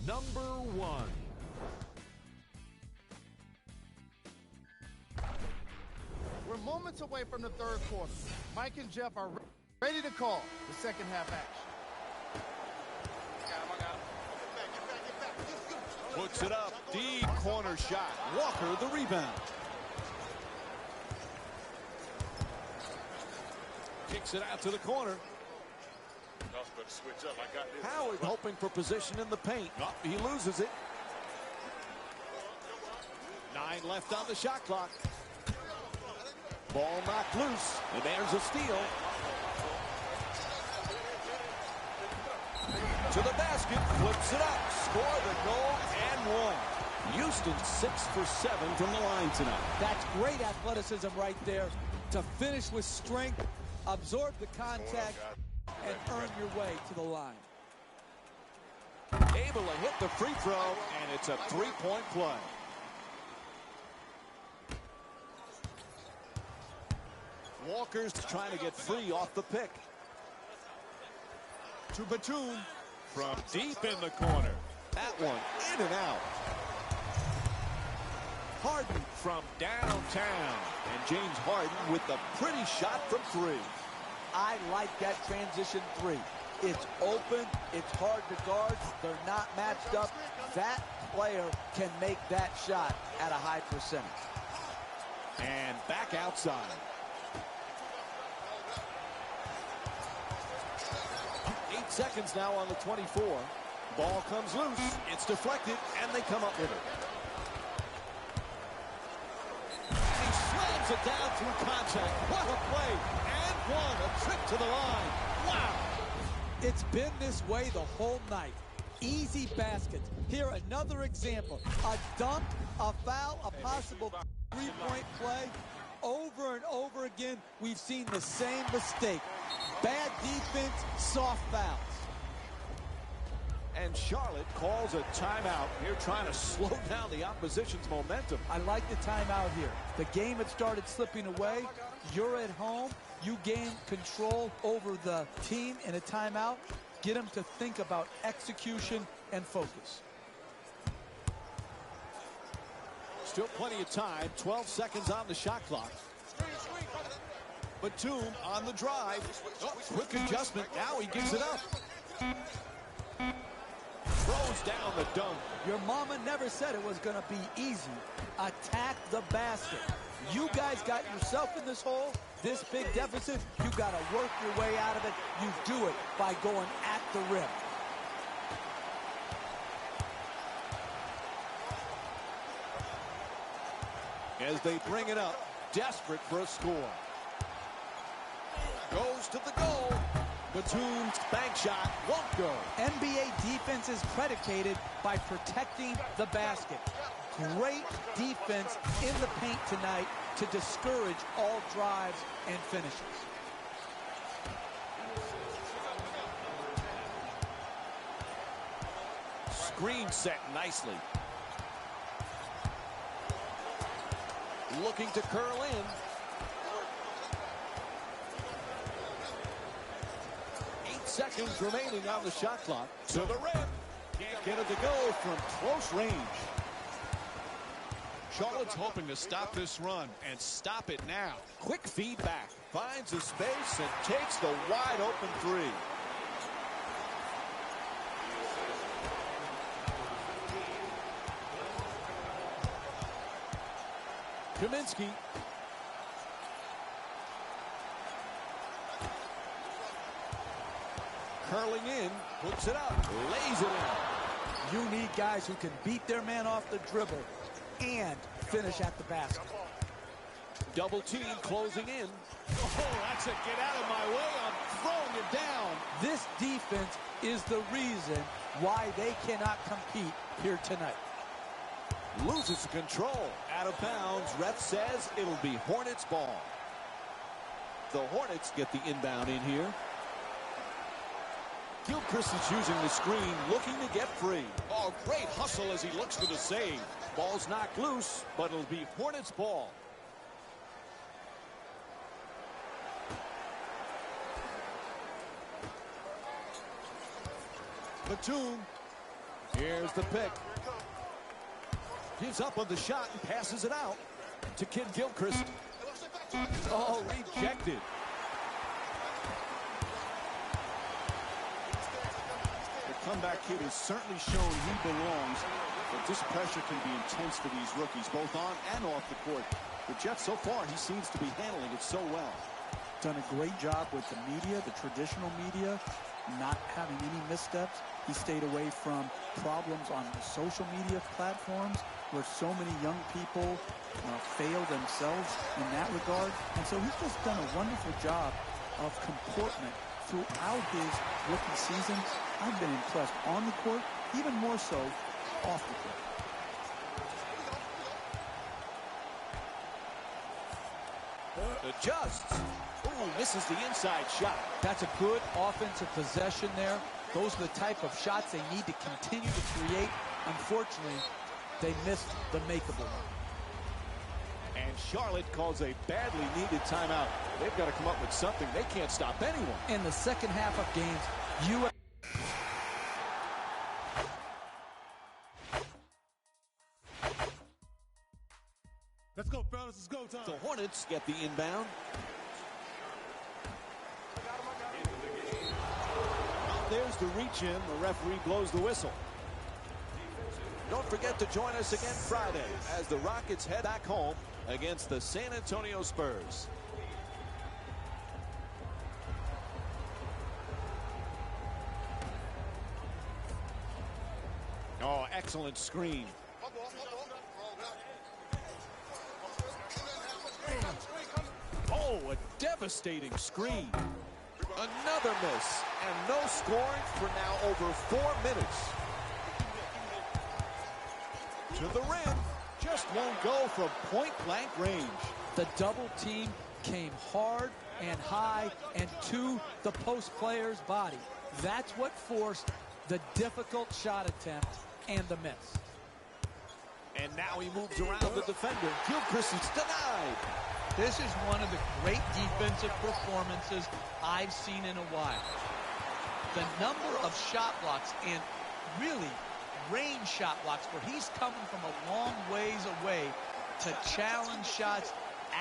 Number 1. We're moments away from the third quarter. Mike and Jeff are ready to call the second half action. Puts it up. Deep corner shot. Walker the rebound. Kicks it out to the corner. Howard hoping for position in the paint. Oh, he loses it. 9 left on the shot clock. Ball knocked loose, and there's a steal. To the basket, flips it up, score the goal, and one. Houston 6 for 7 from the line tonight. That's great athleticism right there to finish with strength, absorb the contact, and earn your way to the line. Able to hit the free throw, and it's a three-point play. Walker's trying to get free off the pick. To Batum from deep in the corner. That one in and out. Harden from downtown. And James Harden with the pretty shot from 3. I like that transition 3. It's open. It's hard to guard. They're not matched up. That player can make that shot at a high percentage. And back outside. 8 seconds now on the 24. Ball comes loose. It's deflected, and they come up with it. And he slams it down through contact. What a play. And one. A trip to the line. Wow. It's been this way the whole night. Easy baskets. Here, another example. A dunk, a foul, a possible three-point play. Over and over again, we've seen the same mistake. Bad defense, soft fouls. And Charlotte calls a timeout. Here trying to slow down the opposition's momentum. I like the timeout here. The game had started slipping away. You're at home. You gain control over the team in a timeout. Get them to think about execution and focus. Still plenty of time. 12 seconds on the shot clock. Batum on the drive. Oh, quick adjustment. Now he gives it up. Throws down the dunk. Your mama never said it was going to be easy. Attack the basket. You guys got yourself in this hole, this big deficit. You got to work your way out of it. You do it by going at the rim. As they bring it up, desperate for a score. Goes to the goal. Batum's bank shot won't go. NBA defense is predicated by protecting the basket. Great defense in the paint tonight to discourage all drives and finishes. Screen set nicely. Looking to curl in. 8 seconds remaining on the shot clock. To the rim. Can't get it to go from close range. Charlotte's hoping to stop this run and stop it now. Quick feedback. Finds a space and takes the wide open three. Kaminsky. Curling in, puts it up, lays it in. You need guys who can beat their man off the dribble and finish at the basket. Double team closing in. Oh, that's a get out of my way. I'm throwing it down. This defense is the reason why they cannot compete here tonight. Loses control. Out of bounds. Ref says it'll be Hornets ball. The Hornets get the inbound in here. Gilchrist is using the screen, looking to get free. Oh, great hustle as he looks for the save. Ball's knocked loose, but it'll be Hornets ball. Batum. Here's the pick. He's up on the shot and passes it out to Kid Gilchrist. Oh, rejected. The comeback kid has certainly shown he belongs, but this pressure can be intense for these rookies, both on and off the court. The Jets, so far, he seems to be handling it so well. Done a great job with the media, the traditional media, not having any missteps. He stayed away from problems on the social media platforms where so many young people fail themselves in that regard. And so he's just done a wonderful job of comportment throughout his rookie season. I've been impressed on the court, even more so off the court. Adjusts. Ooh, misses the inside shot. That's a good offensive possession there. Those are the type of shots they need to continue to create. Unfortunately, they missed the makeable one. And Charlotte calls a badly needed timeout. They've got to come up with something. They can't stop anyone. In the second half of games, Let's go, fellas. It's go time. The Hornets get the inbound. There's the reach in. The referee blows the whistle. Don't forget to join us again Friday as the Rockets head back home against the San Antonio Spurs. excellent screen. Oh, a devastating screen. Another miss, and no scoring for now over 4 minutes. To the rim, just won't go from point-blank range. The double team came hard and high and to the post player's body. That's what forced the difficult shot attempt and the miss. And now he moves around the defender. Gilchrist is denied. This is one of the great defensive performances I've seen in a while. The number of shot blocks and really range shot blocks where he's coming from a long ways away to challenge shots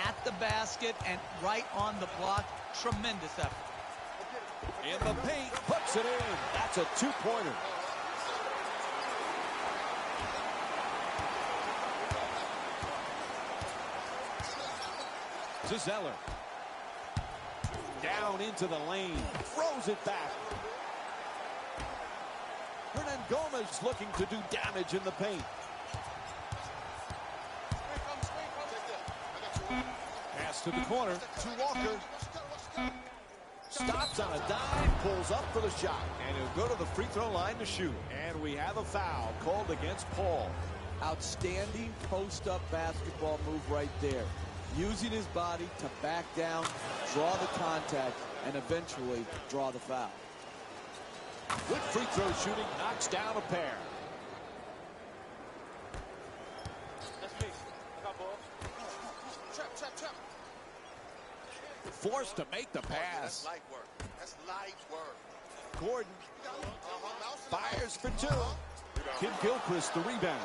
at the basket and right on the block. Tremendous effort. In the paint, puts it in. That's a two-pointer. To Zeller. Down into the lane. Throws it back. Hernangomez looking to do damage in the paint. Pass to the corner to Walker. Stops on a dime, pulls up for the shot, and he'll go to the free throw line to shoot. And we have a foul called against Paul. Outstanding post-up basketball move right there. Using his body to back down, draw the contact, and eventually draw the foul. Good free throw shooting, knocks down a pair. That's me. I got ball. Trap. Forced to make the pass. That's light work. That's light work. Gordon fires for two. Kid Gilchrist the rebound.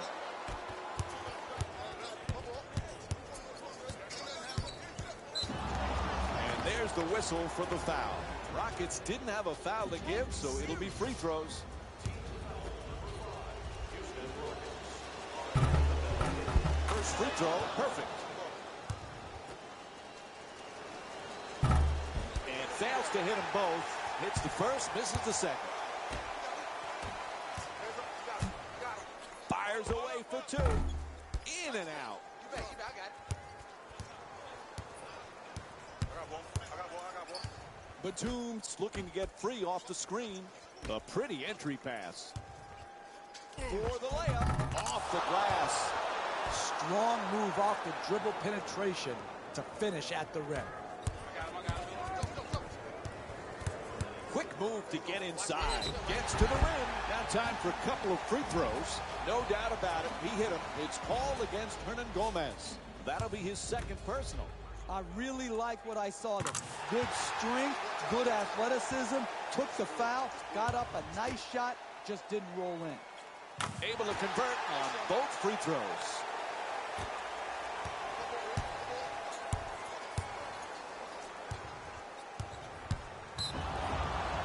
And there's the whistle for the foul. Rockets didn't have a foul to give, so it'll be free throws. First free throw, perfect. And fails to hit them both. Hits the first, misses the second. Fires away for two. In and out. You bet, I got it. I got ball. Batum's looking to get free off the screen. A pretty entry pass. For the layup. Off the glass. Strong move off the dribble penetration to finish at the rim. Quick move to get inside. Gets to the rim. Now time for a couple of free throws. No doubt about it. He hit him. It's called against Hernangomez. That'll be his second personal. I really like what I saw there. Good strength, good athleticism, took the foul, got up a nice shot, just didn't roll in. Able to convert on both free throws.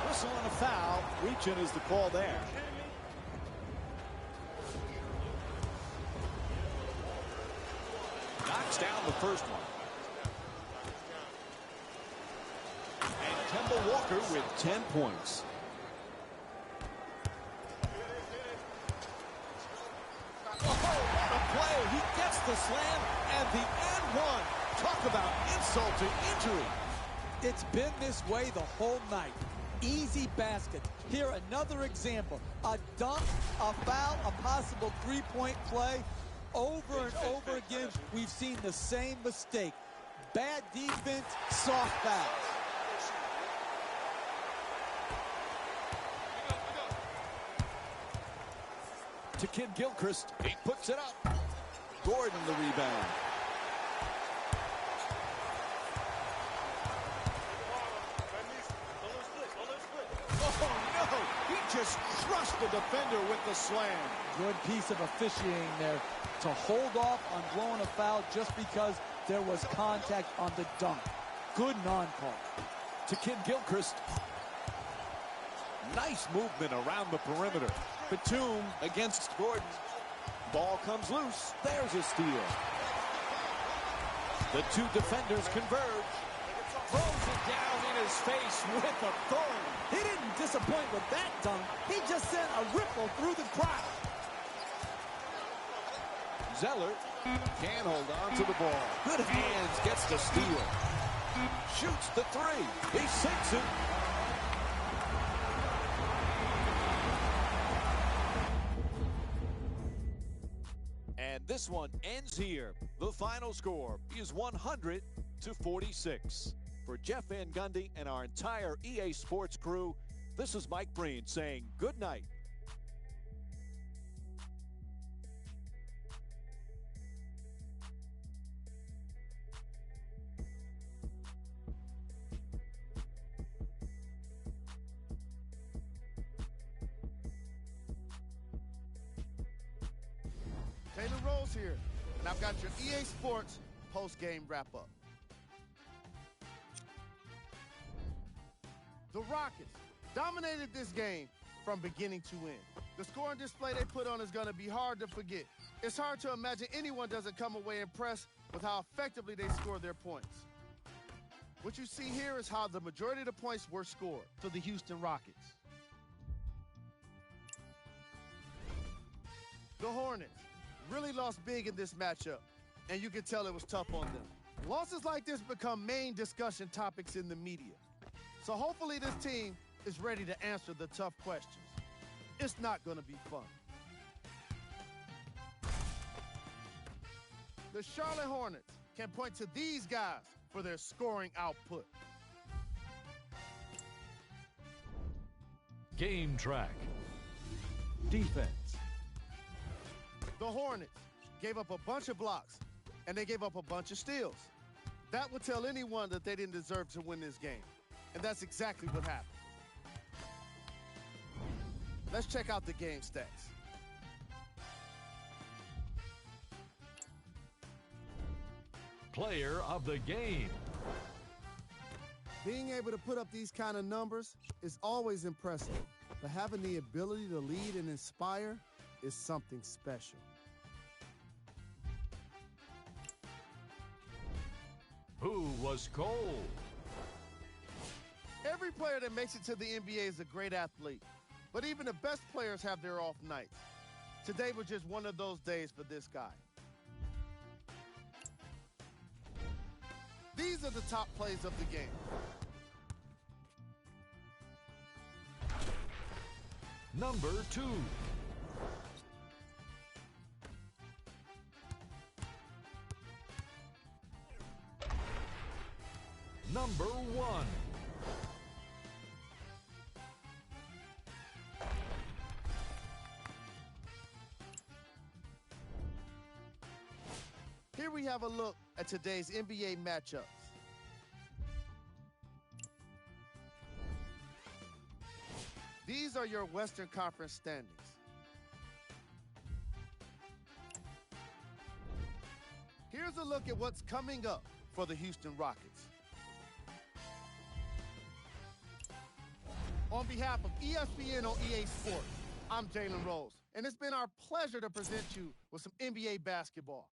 Whistle and a foul. Reaching is the call there. Knocks down the first one. And Kemba Walker with 10 points. Oh, what a play. He gets the slam and the and one. Talk about insult to injury. It's been this way the whole night. Easy basket. Here another example. A dunk, a foul, a possible three-point play. Over and over again, we've seen the same mistake. Bad defense, soft fouls. To Kid Gilchrist, he puts it up. Gordon the rebound. Oh no, he just crushed the defender with the slam. Good piece of officiating there to hold off on blowing a foul just because there was contact on the dunk. Good non-call. To Kid Gilchrist. Nice movement around the perimeter. Batum against Gordon. Ball comes loose. There's a steal. The two defenders converge. Throws it down in his face with authority. He didn't disappoint with that dunk. He just sent a ripple through the crowd. Zeller can't hold on to the ball. Good hands, gets the steal. Shoots the three. He sinks it. And this one ends here. The final score is 100-46. For Jeff Van Gundy and our entire EA Sports crew, this is Mike Breen saying good night. Taylor Rose here, and I've got your EA Sports post-game wrap-up. The Rockets dominated this game from beginning to end. The scoring display they put on is going to be hard to forget. It's hard to imagine anyone doesn't come away impressed with how effectively they scored their points. What you see here is how the majority of the points were scored for the Houston Rockets. The Hornets really lost big in this matchup, and you can tell it was tough on them. Losses like this become main discussion topics in the media. So hopefully this team is ready to answer the tough questions. It's not going to be fun. The Charlotte Hornets can point to these guys for their scoring output. Game track. Defense. The Hornets gave up a bunch of blocks, and they gave up a bunch of steals. That would tell anyone that they didn't deserve to win this game. And that's exactly what happened. Let's check out the game stats. Player of the game. Being able to put up these kind of numbers is always impressive, but having the ability to lead and inspire is something special. Who was cold? Every player that makes it to the NBA is a great athlete, but even the best players have their off nights. Today was just one of those days for this guy. These are the top plays of the game. Number 2. Number 1. Here we have a look at today's NBA matchups. These are your Western Conference standings. Here's a look at what's coming up for the Houston Rockets. On behalf of ESPN on EA Sports, I'm Jalen Rose, and it's been our pleasure to present you with some NBA basketball.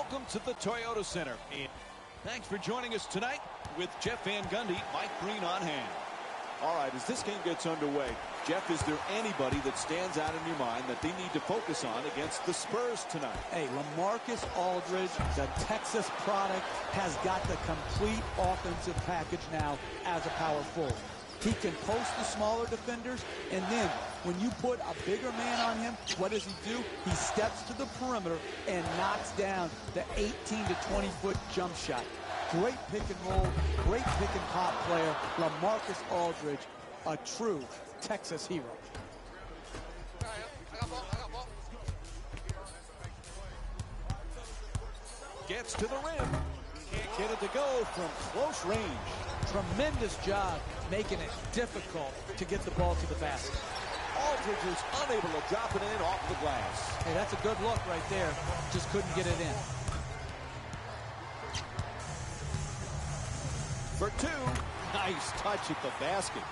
welcome to the Toyota Center. And thanks for joining us tonight with Jeff Van Gundy, Mike Green on hand. All right, as this game gets underway, Jeff, is there anybody that stands out in your mind that they need to focus on against the Spurs tonight? Hey, LaMarcus Aldridge, the Texas product, has got the complete offensive package now as a power forward. He can post the smaller defenders, and then when you put a bigger man on him, what does he do? He steps to the perimeter and knocks down the 18 to 20-foot jump shot. Great pick and roll, great pick and pop player, LaMarcus Aldridge, a true Texas hero. Gets to the rim. Can't get it to go from close range. Tremendous job making it difficult to get the ball to the basket. Aldridge is unable to drop it in off the glass. Hey, that's a good look right there. Just couldn't get it in. For two. Nice touch at the basket.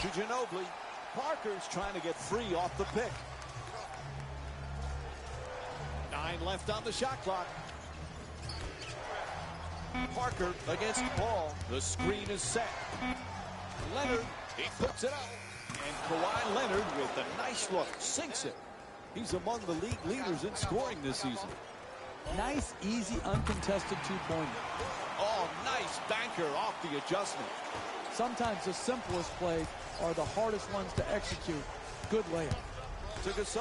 To Ginobili. Parker's trying to get free off the pick. 9 left on the shot clock. Parker against Paul. The screen is set. Leonard, he puts it up. And Kawhi Leonard with a nice look, sinks it. He's among the league leaders in scoring this season. Nice, easy, uncontested two-pointer. Oh, nice banker off the adjustment. Sometimes the simplest plays are the hardest ones to execute. Good layup. To Gasol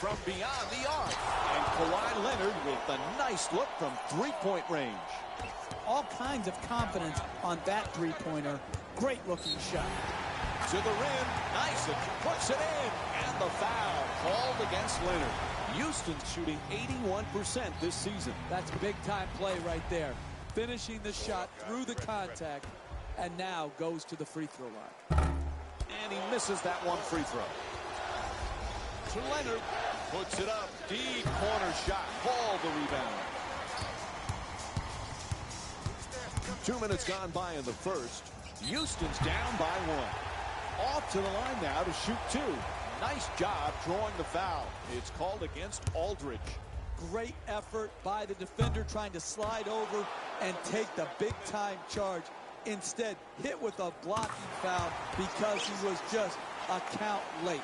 from beyond the arc. And Kawhi Leonard with a nice look from three-point range. All kinds of confidence on that three-pointer. Great-looking shot. To the rim. Nice. And puts it in. And the foul called against Leonard. Houston's shooting 81% this season. That's big-time play right there. Finishing the shot through the contact. And now goes to the free throw line. And he misses that one free throw. To Leonard. Puts it up. Deep corner shot. Paul the rebound. 2 minutes gone by in the first. Houston's down by 1. Off to the line now to shoot 2. Nice job drawing the foul. It's called against Aldridge. Great effort by the defender trying to slide over and take the big-time charge. Instead, hit with a blocking foul because he was just a count late.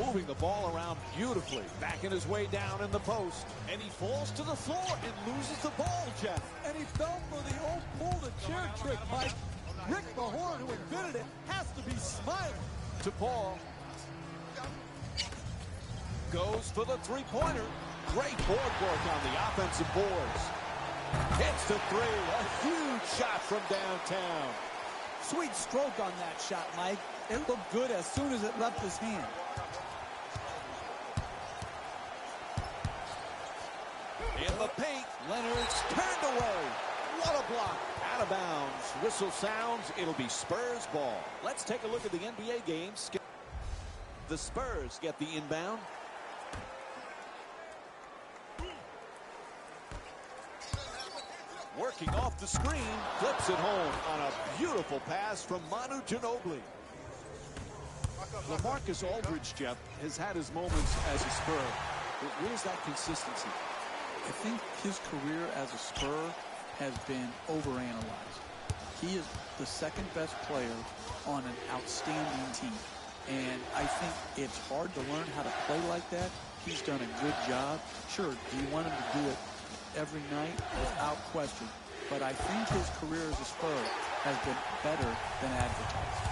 Moving the ball around beautifully. Backing his way down in the post. And he falls to the floor and loses the ball, Jeff. And he fell for the old pull-the-chair trick, Mike. Rick Mahorn, who invented it, has to be smiling. To Paul. Goes for the three-pointer. Great board work on the offensive boards. Hits the three. A huge shot from downtown. Sweet stroke on that shot, Mike. It looked good as soon as it left his hand. In the paint, Leonard's turned away. What a block. Out of bounds. Whistle sounds. It'll be Spurs ball. Let's take a look at the NBA games. The Spurs get the inbound. Working off the screen. Flips it home on a beautiful pass from Manu Ginobili. LaMarcus Aldridge, Jeff, has had his moments as a Spur. But where's that consistency? I think his career as a Spur has been overanalyzed. He is the second best player on an outstanding team. And I think it's hard to learn how to play like that. He's done a good job. Sure, do you want him to do it every night? Without question. But I think his career as a Spur has been better than advertised.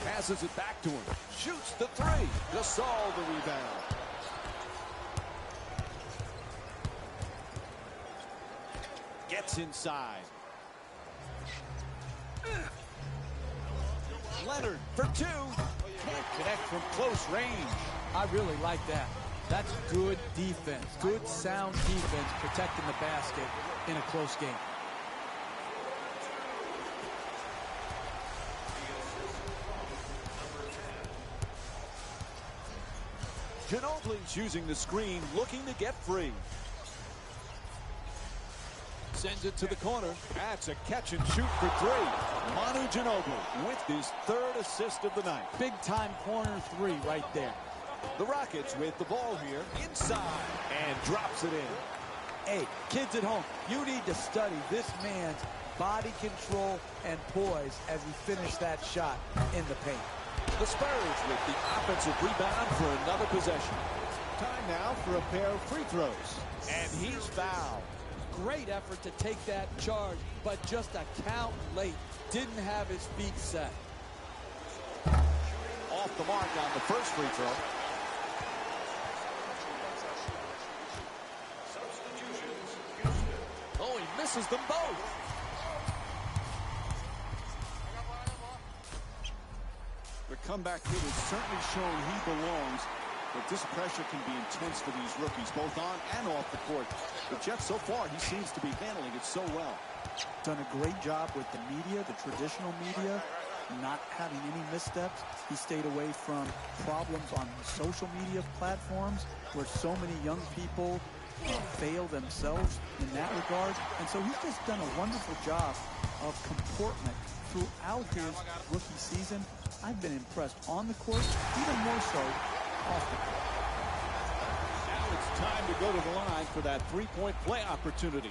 Passes it back to him. Shoots the three. Gasol the rebound. Gets inside. Leonard for 2. Can't connect from close range. I really like that. That's good defense. Good, sound defense protecting the basket in a close game. Ginobili's using the screen, looking to get free. Sends it to the corner. That's a catch and shoot for three. Manu Ginobili with his third assist of the night. Big-time corner three right there. The Rockets with the ball here inside and drops it in. Hey, kids at home, you need to study this man's body control and poise as he finished that shot in the paint. The Spurs with the offensive rebound for another possession. Time now for a pair of free throws. And he's fouled. Great effort to take that charge, but just a count late. Didn't have his feet set. Off the mark on the first free throw. Oh, he misses them both. The comeback kid has certainly shown he belongs, but this pressure can be intense for these rookies, both on and off the court. But Jeff, so far, he seems to be handling it so well. Done a great job with the media, the traditional media, not having any missteps. He stayed away from problems on social media platforms where so many young people fail themselves in that regard. And so he's just done a wonderful job of comportment throughout his rookie season. I've been impressed on the court, even more so off the court. Now it's time to go to the line for that three-point play opportunity.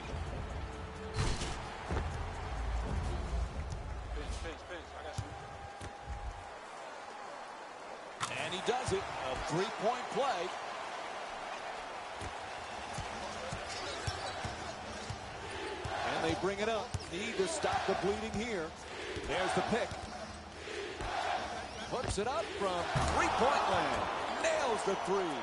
And he does it. A three-point play. And they bring it up. Need to stop the bleeding here. There's the pick. Puts it up from three-point land. Nails the three.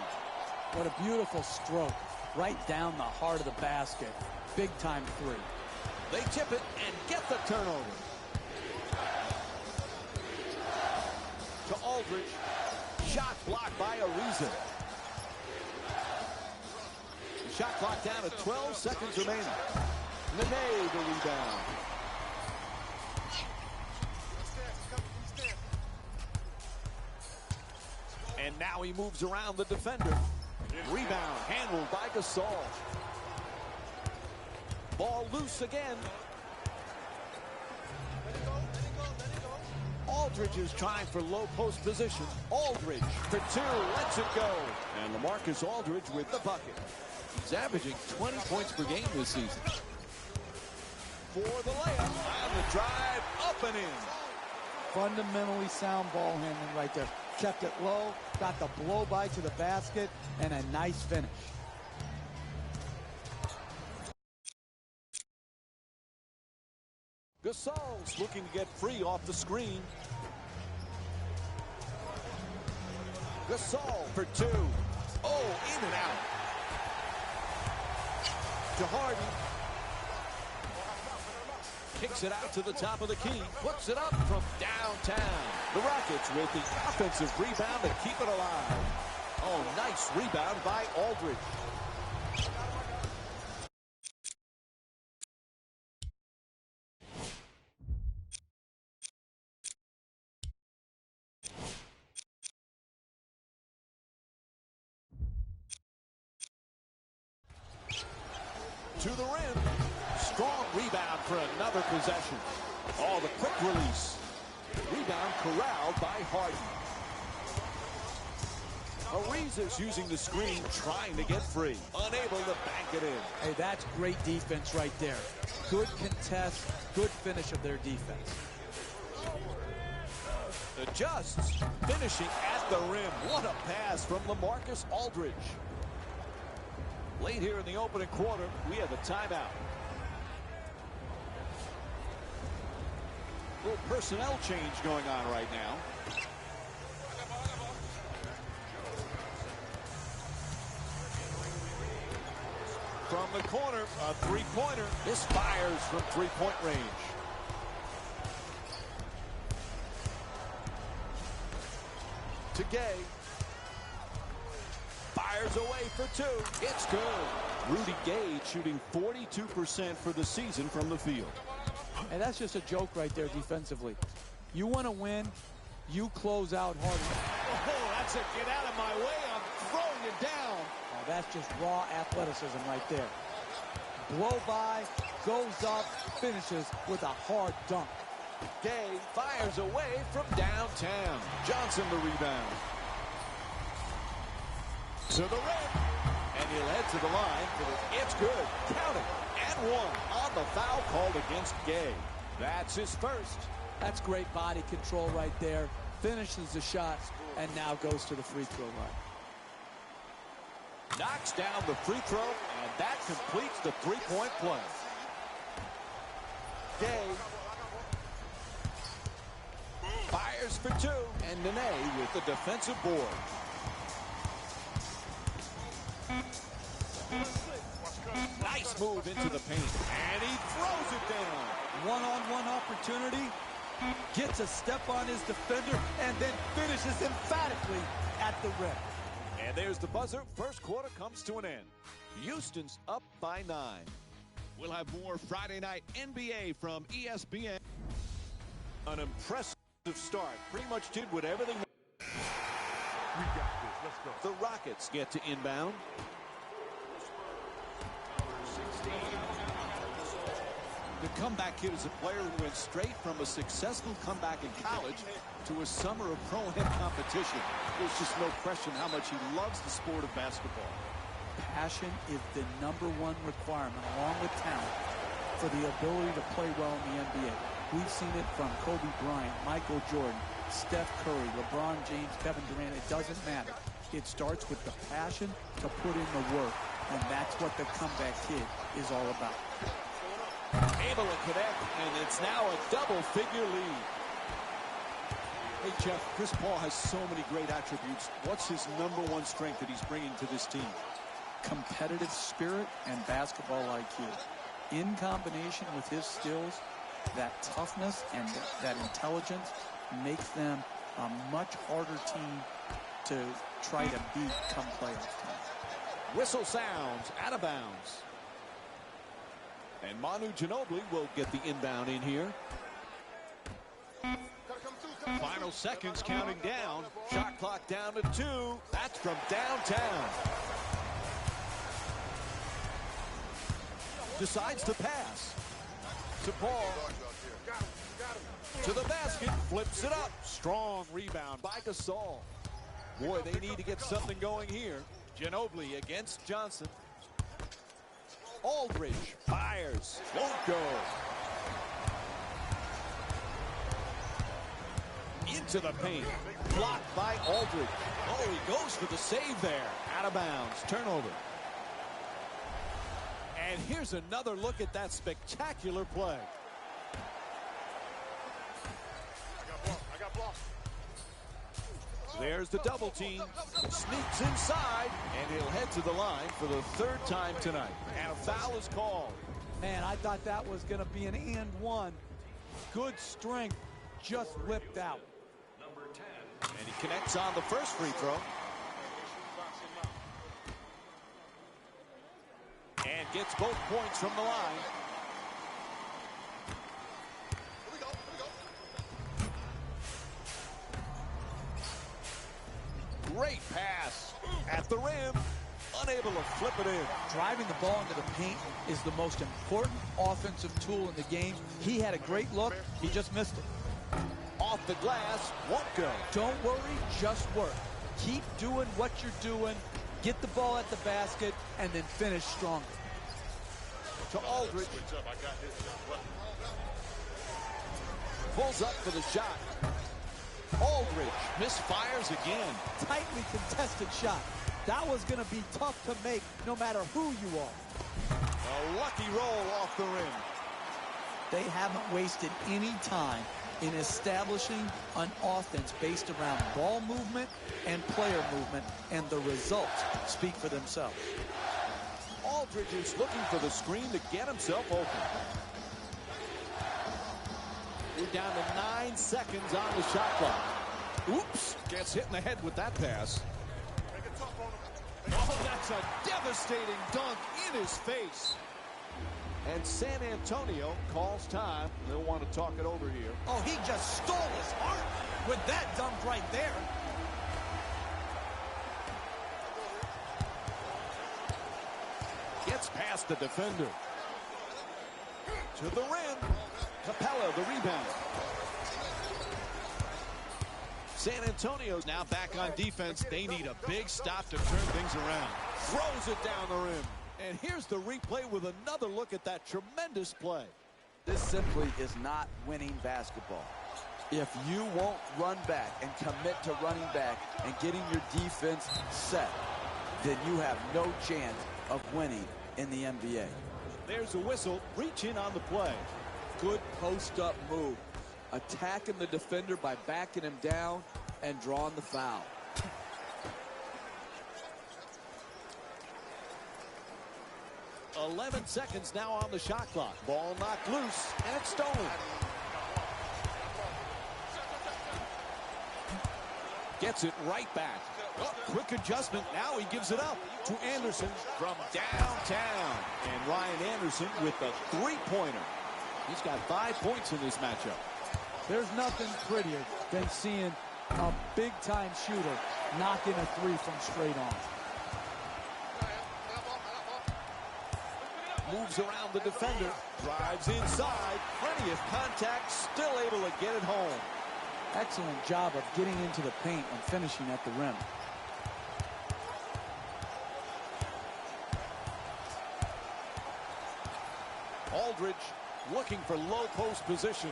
What a beautiful stroke. Right down the heart of the basket. Big-time three. They tip it and get the turnover. To Aldridge. Shot blocked by Ariza. Shot clock down to 12 seconds remaining. Nene the rebound. And now he moves around the defender. Rebound handled by Gasol. Ball loose again. Aldridge is trying for low post position. Aldridge for two, lets it go. And LaMarcus Aldridge with the bucket. He's averaging 20 points per game this season. For the layup, and the drive up and in. Fundamentally sound ball handling right there. Kept it low, got the blow by to the basket, and a nice finish. Gasol's looking to get free off the screen. Gasol for two. Oh, in and out. To Harden. Kicks it out to the top of the key. Puts it up from downtown. The Rockets with the offensive rebound to keep it alive. Oh, nice rebound by Aldridge. To the rim. Strong rebound for another possession. Oh, the quick release. Rebound corralled by Harden. Ariza's using the screen, trying to get free. Unable to bank it in. Hey, that's great defense right there. Good contest, good finish of their defense. Adjusts, finishing at the rim. What a pass from LaMarcus Aldridge. Late here in the opening quarter, we have a timeout. A little personnel change going on right now. From the corner, a three-pointer. This fires from three-point range. To Gay. Fires away for two. It's good. Rudy Gay shooting 42% for the season from the field. And that's just a joke right there defensively. You want to win, you close out hard. Oh, that's a get out of my way. I'm throwing That's just raw athleticism right there. Blow by, goes up, finishes with a hard dunk. Gay fires away from downtown. Johnson the rebound. To the rim. And he'll head to the line for the, it's good. Count it. And one on the foul called against Gay. That's his first. That's great body control right there. Finishes the shot and now goes to the free throw line. Knocks down the free throw, and that completes the three-point play. Gay fires for two, and Nene with the defensive board. Nice move into the paint, and he throws it down. One-on-one opportunity, gets a step on his defender, and then finishes emphatically at the rim. And there's the buzzer. First quarter comes to an end. Houston's up by 9. We'll have more Friday night NBA from ESPN. An impressive start. Pretty much did whatever they wanted. We got this. Let's go. The Rockets get to inbound. The comeback kid is a player who went straight from a successful comeback in college to a summer of pro-am competition. There's just no question how much he loves the sport of basketball. Passion is the #1 requirement, along with talent, for the ability to play well in the NBA. We've seen it from Kobe Bryant, Michael Jordan, Steph Curry, LeBron James, Kevin Durant. It doesn't matter. It starts with the passion to put in the work, and that's what the comeback kid is all about. Able to connect, and it's now a double-figure lead. Hey, Jeff, Chris Paul has so many great attributes. What's his #1 strength that he's bringing to this team? Competitive spirit and basketball IQ. In combination with his skills, that toughness and that intelligence makes them a much harder team to try to beat come playoff time. Whistle sounds out of bounds. And Manu Ginobili will get the inbound in here. Final seconds counting down. Shot clock down to 2. That's from downtown. Decides to pass. To Paul. To the basket. Flips it up. Strong rebound by Gasol. Boy, they need to get something going here. Ginobili against Johnson. Aldridge fires. Won't go. Into the paint. Blocked by Aldridge. Oh, he goes for the save there. Out of bounds. Turnover. And here's another look at that spectacular play. I got blocked. There's the double team. Sneaks inside, and he'll head to the line for the 3rd time tonight. And a foul is called. Man, I thought that was going to be an and one. Good strength, just whipped out. And he connects on the first free throw. And gets both points from the line. Great pass at the rim. Unable to flip it in. Driving the ball into the paint is the most important offensive tool in the game. He had a great look. He just missed it. Off the glass. Won't go. Don't worry. Just work. Keep doing what you're doing. Get the ball at the basket and then finish stronger. To Aldridge. Pulls up for the shot. Aldridge misfires again. Tightly contested shot. That was going to be tough to make no matter who you are. A lucky roll off the rim. They haven't wasted any time in establishing an offense based around ball movement and player movement, and the results speak for themselves. Aldridge is looking for the screen to get himself open. We're down to 9 seconds on the shot clock. Oops, gets hit in the head with that pass. Oh, that's a devastating dunk in his face. And San Antonio calls time. They'll want to talk it over here. Oh, he just stole his heart with that dunk right there. past the defender. To the rim. Capella, the rebound. San Antonio's now back on defense. They need a big stop to turn things around. Throws it down the rim. And here's the replay with another look at that tremendous play. This simply is not winning basketball. If you won't run back and commit to running back and getting your defense set, then you have no chance of winning in the NBA. There's a whistle. Reach in on the play. Good post-up move. Attacking the defender by backing him down and drawing the foul. .11 seconds now on the shot clock. Ball knocked loose, and it's stolen. Gets it right back. Oh, quick adjustment. Now he gives it up to Anderson from downtown. And Ryan Anderson with the three-pointer. He's got 5 points in this matchup. There's nothing prettier than seeing a big-time shooter knocking a three from straight on. Moves around the defender. Drives inside. Plenty of contact. Still able to get it home. Excellent job of getting into the paint and finishing at the rim. Aldridge looking for low post position.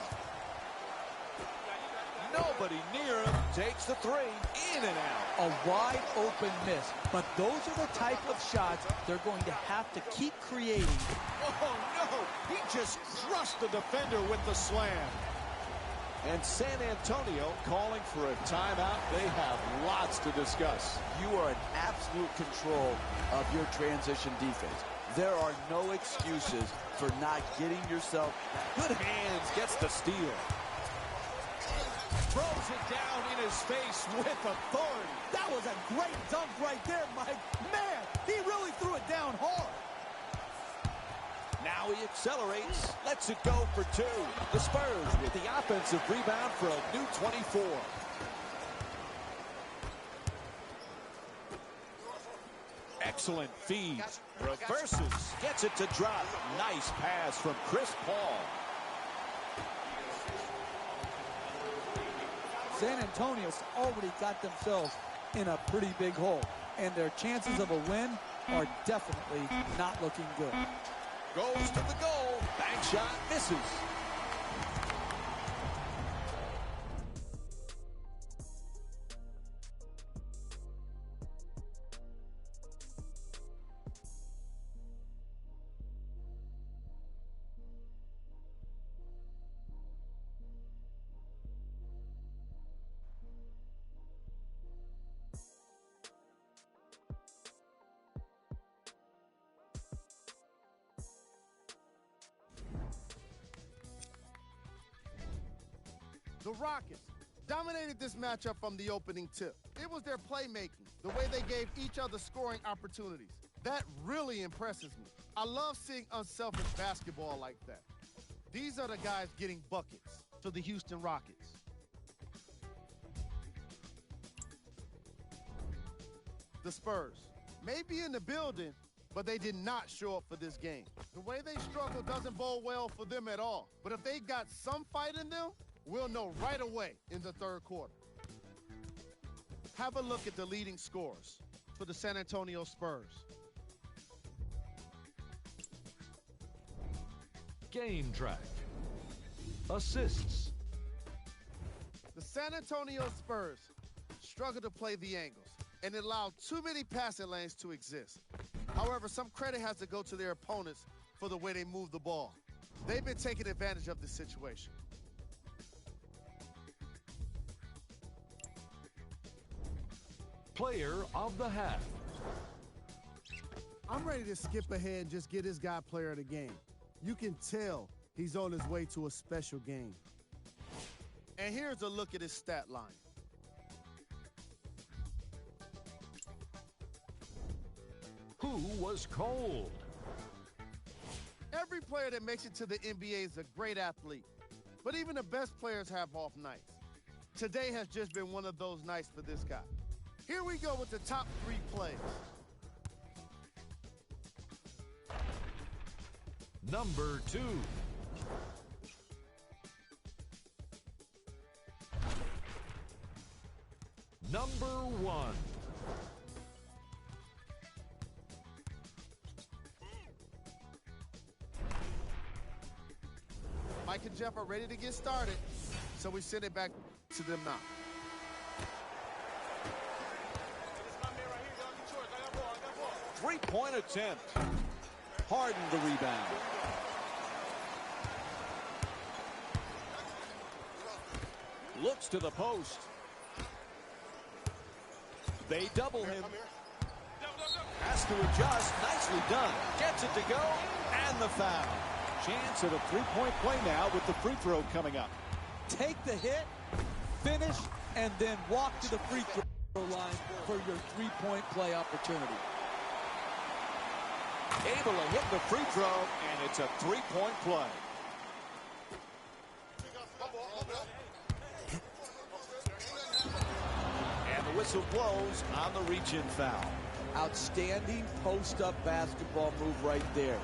Nobody near him. Takes the three. In and out. A wide open miss. But those are the type of shots they're going to have to keep creating. Oh, no. He just crushed the defender with the slam. And San Antonio calling for a timeout. They have lots to discuss. You are in absolute control of your transition defense. There are no excuses for not getting yourself. Good hands. Gets the steal. Throws it down in his face with authority. That was a great dunk right there, Mike. Man, he really threw it down hard. Now he accelerates, lets it go for two. The Spurs with the offensive rebound for a new 24. Excellent feed. Reverses, gets it to drop. Nice pass from Chris Paul. San Antonio's already got themselves in a pretty big hole, and their chances of a win are definitely not looking good. Goes to the goal. Bank shot misses. The Rockets dominated this matchup from the opening tip. It was their playmaking, the way they gave each other scoring opportunities. That really impresses me. I love seeing unselfish basketball like that. These are the guys getting buckets for the Houston Rockets. The Spurs may be in the building, but they did not show up for this game. The way they struggle doesn't bode well for them at all. But if they got some fight in them, we'll know right away in the third quarter. Have a look at the leading scorers for the San Antonio Spurs. Game track. Assists. The San Antonio Spurs struggle to play the angles and allow too many passing lanes to exist. However, some credit has to go to their opponents for the way they move the ball. They've been taking advantage of this situation. Player of the half. I'm ready to skip ahead and just get this guy player of the game. You can tell he's on his way to a special game. And here's a look at his stat line. Who was cold? Every player that makes it to the NBA is a great athlete, but even the best players have off nights. Today has just been one of those nights for this guy. Here we go with the top 3 plays. Number 2. Number 1. Mike and Jeff are ready to get started, so we send it back to them now. Three-point attempt. Harden the rebound. Looks to the post. They double him. Has to adjust. Nicely done. Gets it to go. And the foul. Chance at a three-point play now with the free throw coming up. Take the hit, finish, and then walk to the free throw line for your three-point play opportunity. Able to hit the free throw, and it's a three-point play. And the whistle blows on the reach-in foul. Outstanding post-up basketball move right there.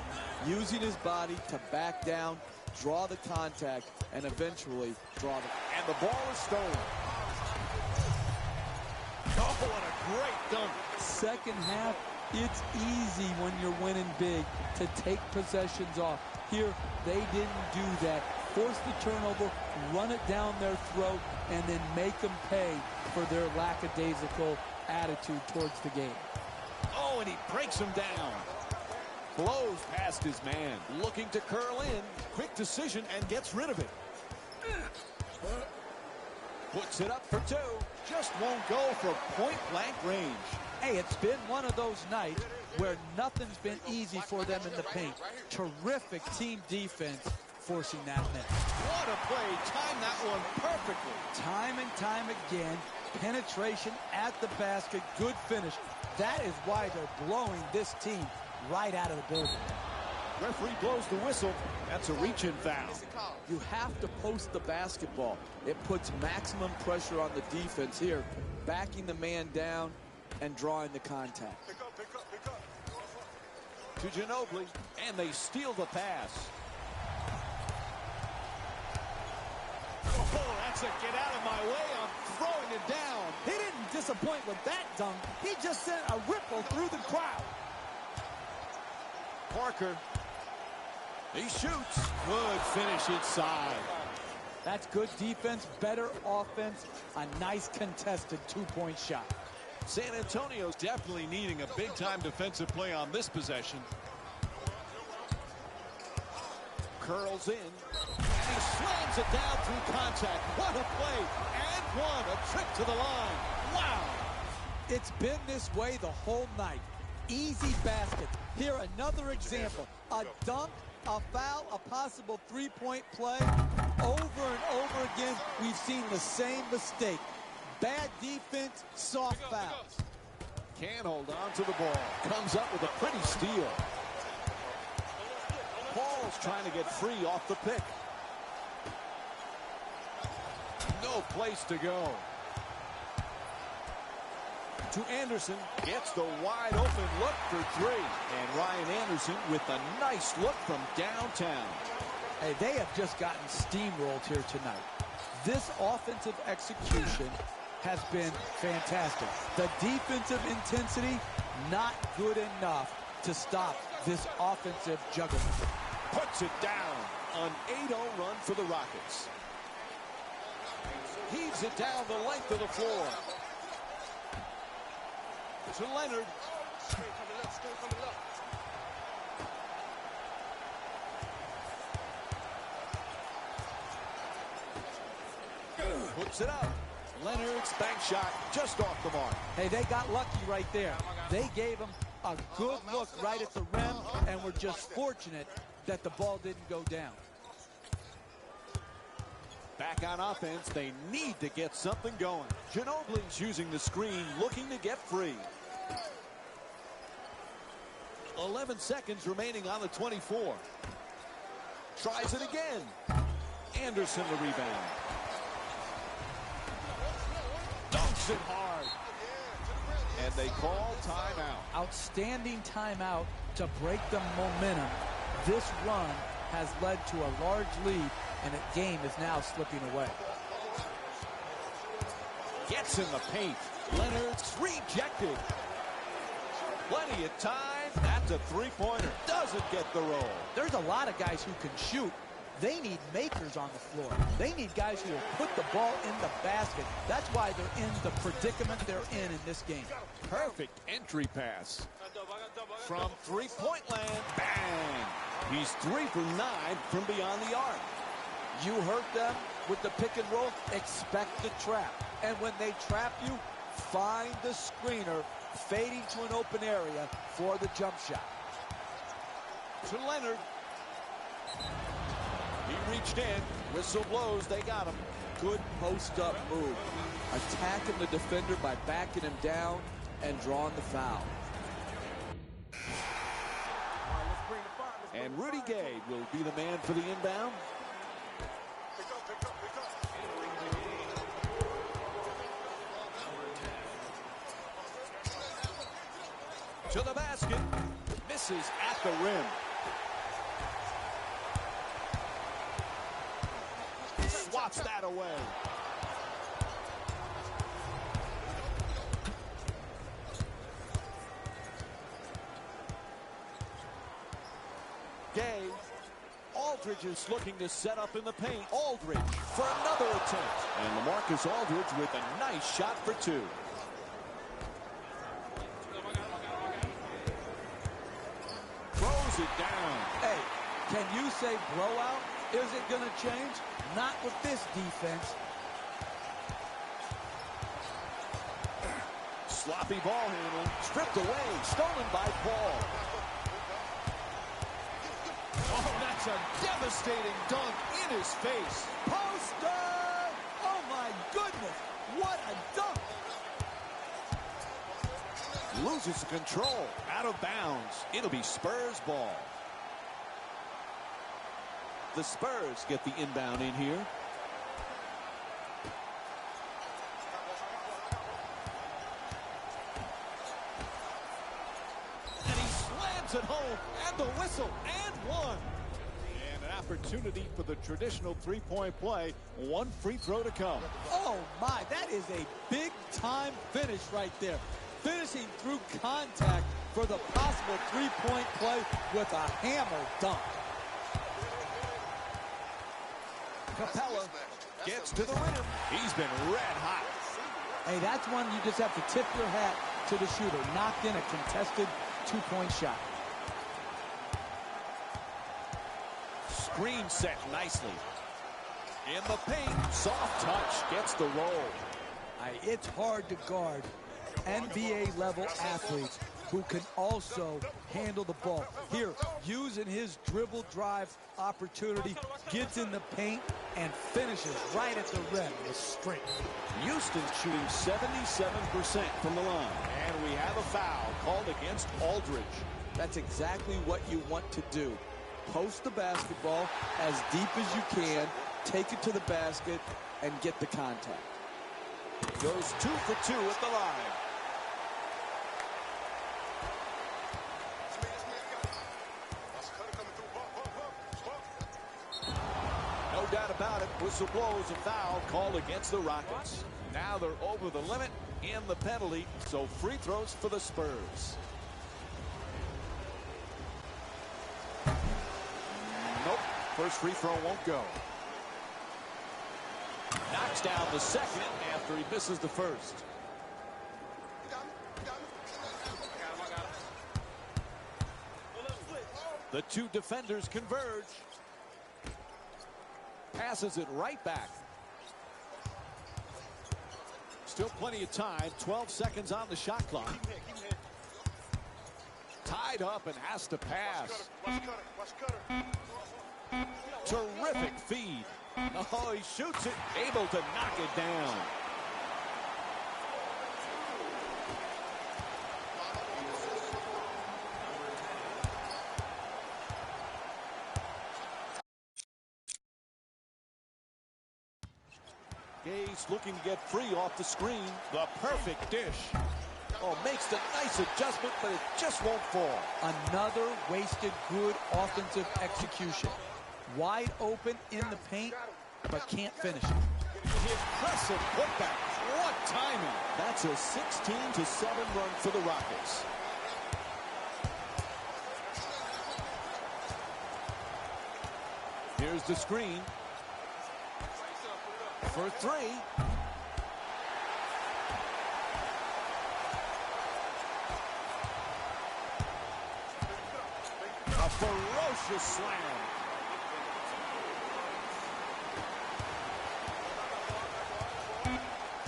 Using his body to back down, draw the contact, and eventually draw the... And the ball is stolen. Oh, what a great dunk. Second half, it's easy when you're winning big to take possessions off. Here, they didn't do that. Force the turnover, run it down their throat, and then make them pay for their lackadaisical attitude towards the game. Oh, and he breaks him down. Blows past his man. Looking to curl in. Quick decision and gets rid of it. Puts it up for two. Just won't go for point-blank range. Hey, it's been one of those nights where nothing's been easy for them in the paint. Terrific team defense forcing that miss. What a play. Timed that one perfectly. Time and time again, penetration at the basket, good finish. That is why they're blowing this team right out of the building. Referee blows the whistle. That's a reach-in foul. You have to post the basketball. It puts maximum pressure on the defense here, backing the man down and drawing the contact. To Ginobili, and they steal the pass. Oh, that's a get out of my way. I'm throwing it down. He didn't disappoint with that dunk. He just sent a ripple through the crowd. Parker. He shoots. Good finish inside. That's good defense, better offense, a nice contested two-point shot. San Antonio's definitely needing a big-time defensive play on this possession. Curls in, and he slams it down through contact. What a play, and one, a trip to the line. Wow. It's been this way the whole night. Easy basket. Here, another example. A dunk, a foul, a possible three-point play. Over and over again, we've seen the same mistake. Bad defense, soft fouls. Can't hold on to the ball. Comes up with a pretty steal. Paul's trying to get free off the pick. No place to go. To Anderson, gets the wide open look for three. And Ryan Anderson with a nice look from downtown. Hey, they have just gotten steamrolled here tonight. This offensive execution has been fantastic. The defensive intensity, not good enough to stop this offensive juggernaut. Puts it down. An 8-0 run for the Rockets. Heaves it down the length of the floor. To Leonard. Puts it up. Leonard's bank shot just off the mark. Hey, they got lucky right there. They gave him a good look right at the rim and were just fortunate that the ball didn't go down. Back on offense, they need to get something going. Ginobili's using the screen, looking to get free. 11 seconds remaining on the 24. Tries it again. Anderson the rebound. Dunks it hard. And they call timeout. Outstanding timeout to break the momentum This run has led to a large lead, and the game is now slipping away. Gets in the paint. Leonard's rejected. Plenty of time. That's a three-pointer. Doesn't get the roll. There's a lot of guys who can shoot. They need makers on the floor. They need guys who will put the ball in the basket. That's why they're in the predicament they're in this game. Perfect entry pass. From three-point land. Bang! He's 3 for 9 from beyond the arc. You hurt them with the pick and roll, expect the trap. And when they trap you, find the screener fading to an open area for the jump shot. To Leonard. He reached in. Whistle blows. They got him. Good post-up move. Attacking the defender by backing him down and drawing the foul. And Rudy Gay will be the man for the inbound. To the basket. Misses at the rim. Swats that away. Gay. Aldridge is looking to set up in the paint. Aldridge for another attempt. And LaMarcus Aldridge with a nice shot for 2. Throws it down. Hey, can you say blowout? Is it going to change? Not with this defense. Sloppy ball handling. Stripped away. Stolen by Paul. Oh, that's a devastating dunk in his face. Poster! Oh, my goodness. What a dunk. Loses control. Out of bounds. It'll be Spurs ball. The Spurs get the inbound in here. And he slams it home. And the whistle. And one. And an opportunity for the traditional three-point play. One free throw to come. Oh, my. That is a big-time finish right there. Finishing through contact for the possible three-point play with a hammer dunk. Capella gets to the rim. He's been red hot. Hey, that's one you just have to tip your hat to the shooter. Knocked in a contested two-point shot. Screen set nicely. In the paint. Soft touch. Gets the roll. It's hard to guard NBA-level athletes who can also handle the ball. Here, using his dribble drive opportunity, gets in the paint and finishes right at the rim with strength. Houston shooting 77% from the line. And we have a foul called against Aldridge. That's exactly what you want to do. Post the basketball as deep as you can, take it to the basket, and get the contact. Goes 2 for 2 at the line. No doubt about it, whistle blows, a foul called against the Rockets. Now they're over the limit in the penalty, so free throws for the Spurs. Nope, first free throw won't go. Knocks down the second after he misses the first. The two defenders converge. Passes it right back. Still plenty of time. 12 seconds on the shot clock. Tied up and has to pass. Terrific feed. Oh, he shoots it. Able to knock it down. Gay's looking to get free off the screen. The perfect dish. Oh, makes the nice adjustment, but it just won't fall. Another wasted good offensive execution. Wide open in the paint, but can't finish it. Impressive putback. What timing. That's a 16-7 run for the Rockets. Here's the screen. For three. A ferocious slam.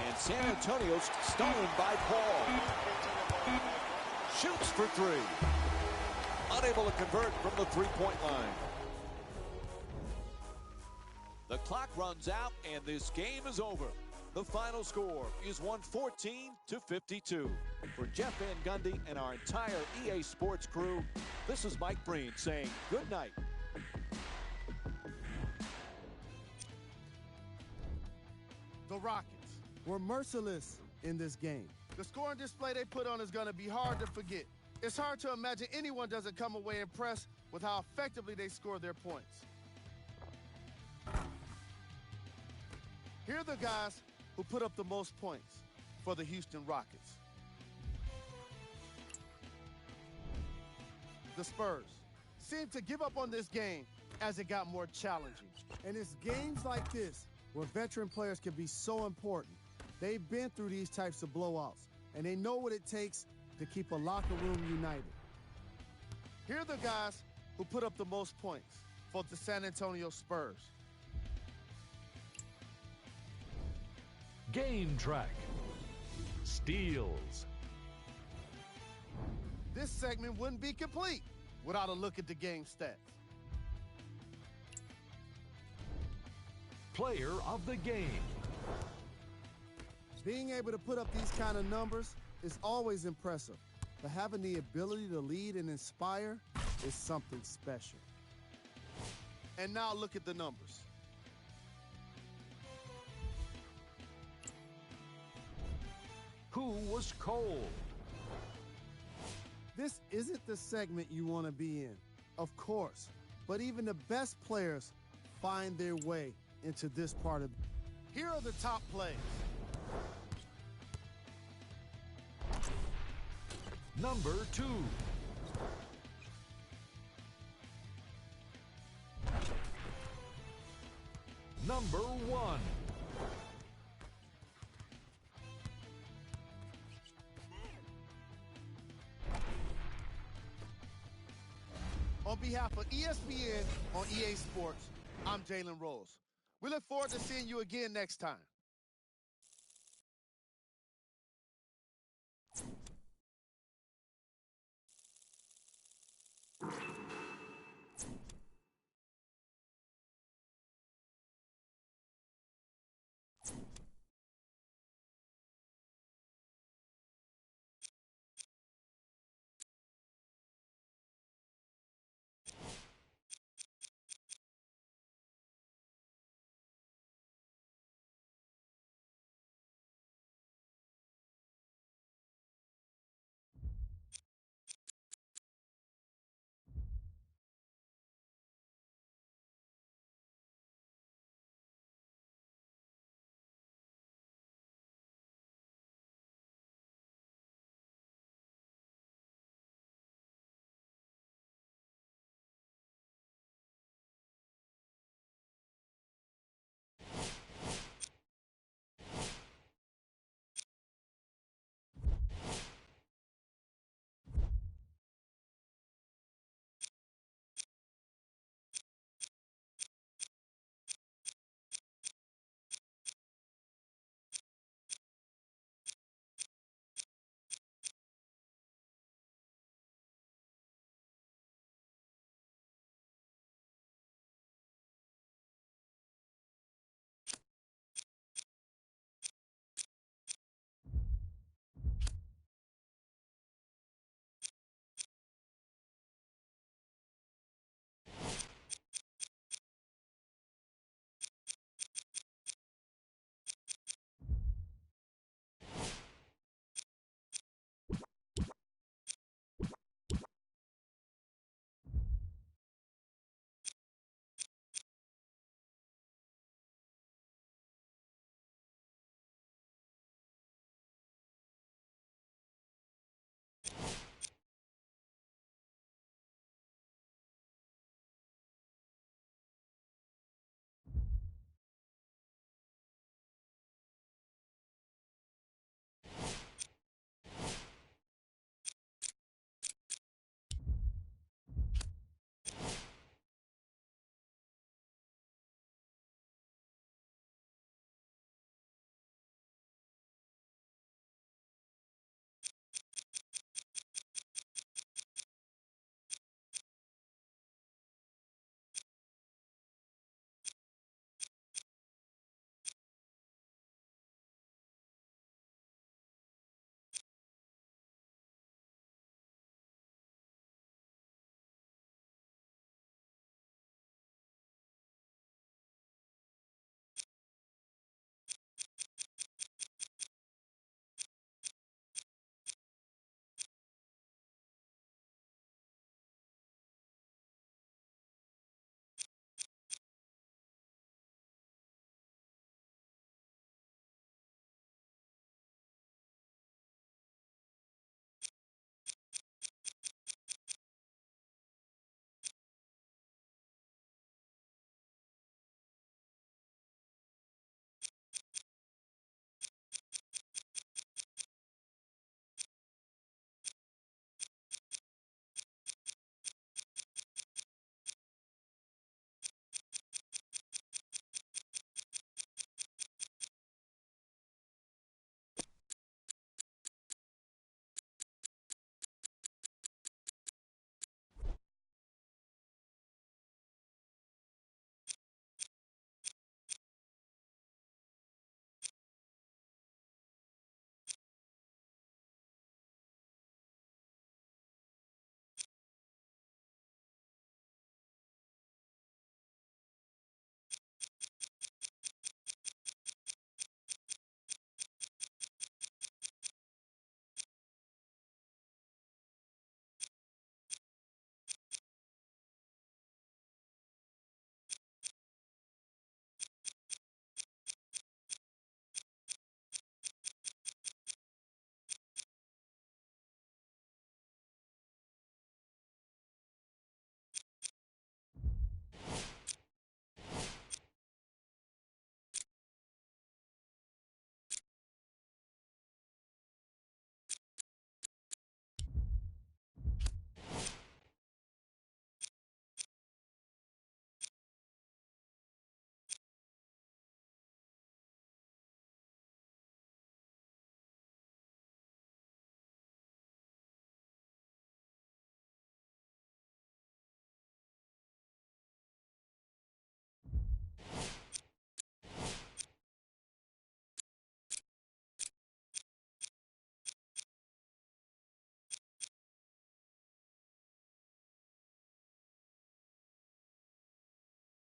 And San Antonio's stolen by Paul. Shoots for three. Unable to convert from the three-point line. The clock runs out, and this game is over. The final score is 114-52. For Jeff Van Gundy and our entire EA Sports crew, this is Mike Breen saying good night. The Rockets were merciless in this game. The scoring display they put on is going to be hard to forget. It's hard to imagine anyone doesn't come away impressed with how effectively they score their points. Here are the guys who put up the most points for the Houston Rockets. The Spurs seemed to give up on this game as it got more challenging. And it's games like this where veteran players can be so important. They've been through these types of blowouts, and they know what it takes to keep a locker room united. Here are the guys who put up the most points for the San Antonio Spurs. Game track. Steals. This segment wouldn't be complete without a look at the game stats. Player of the game. Being able to put up these kind of numbers is always impressive, but having the ability to lead and inspire is something special. And now look at the numbers. Who was cold? This isn't the segment you want to be in, of course, but even the best players find their way into this part of. Here are the top plays. Number 2. Number 1. On behalf of ESPN on EA Sports, I'm Jalen Rose. We look forward to seeing you again next time.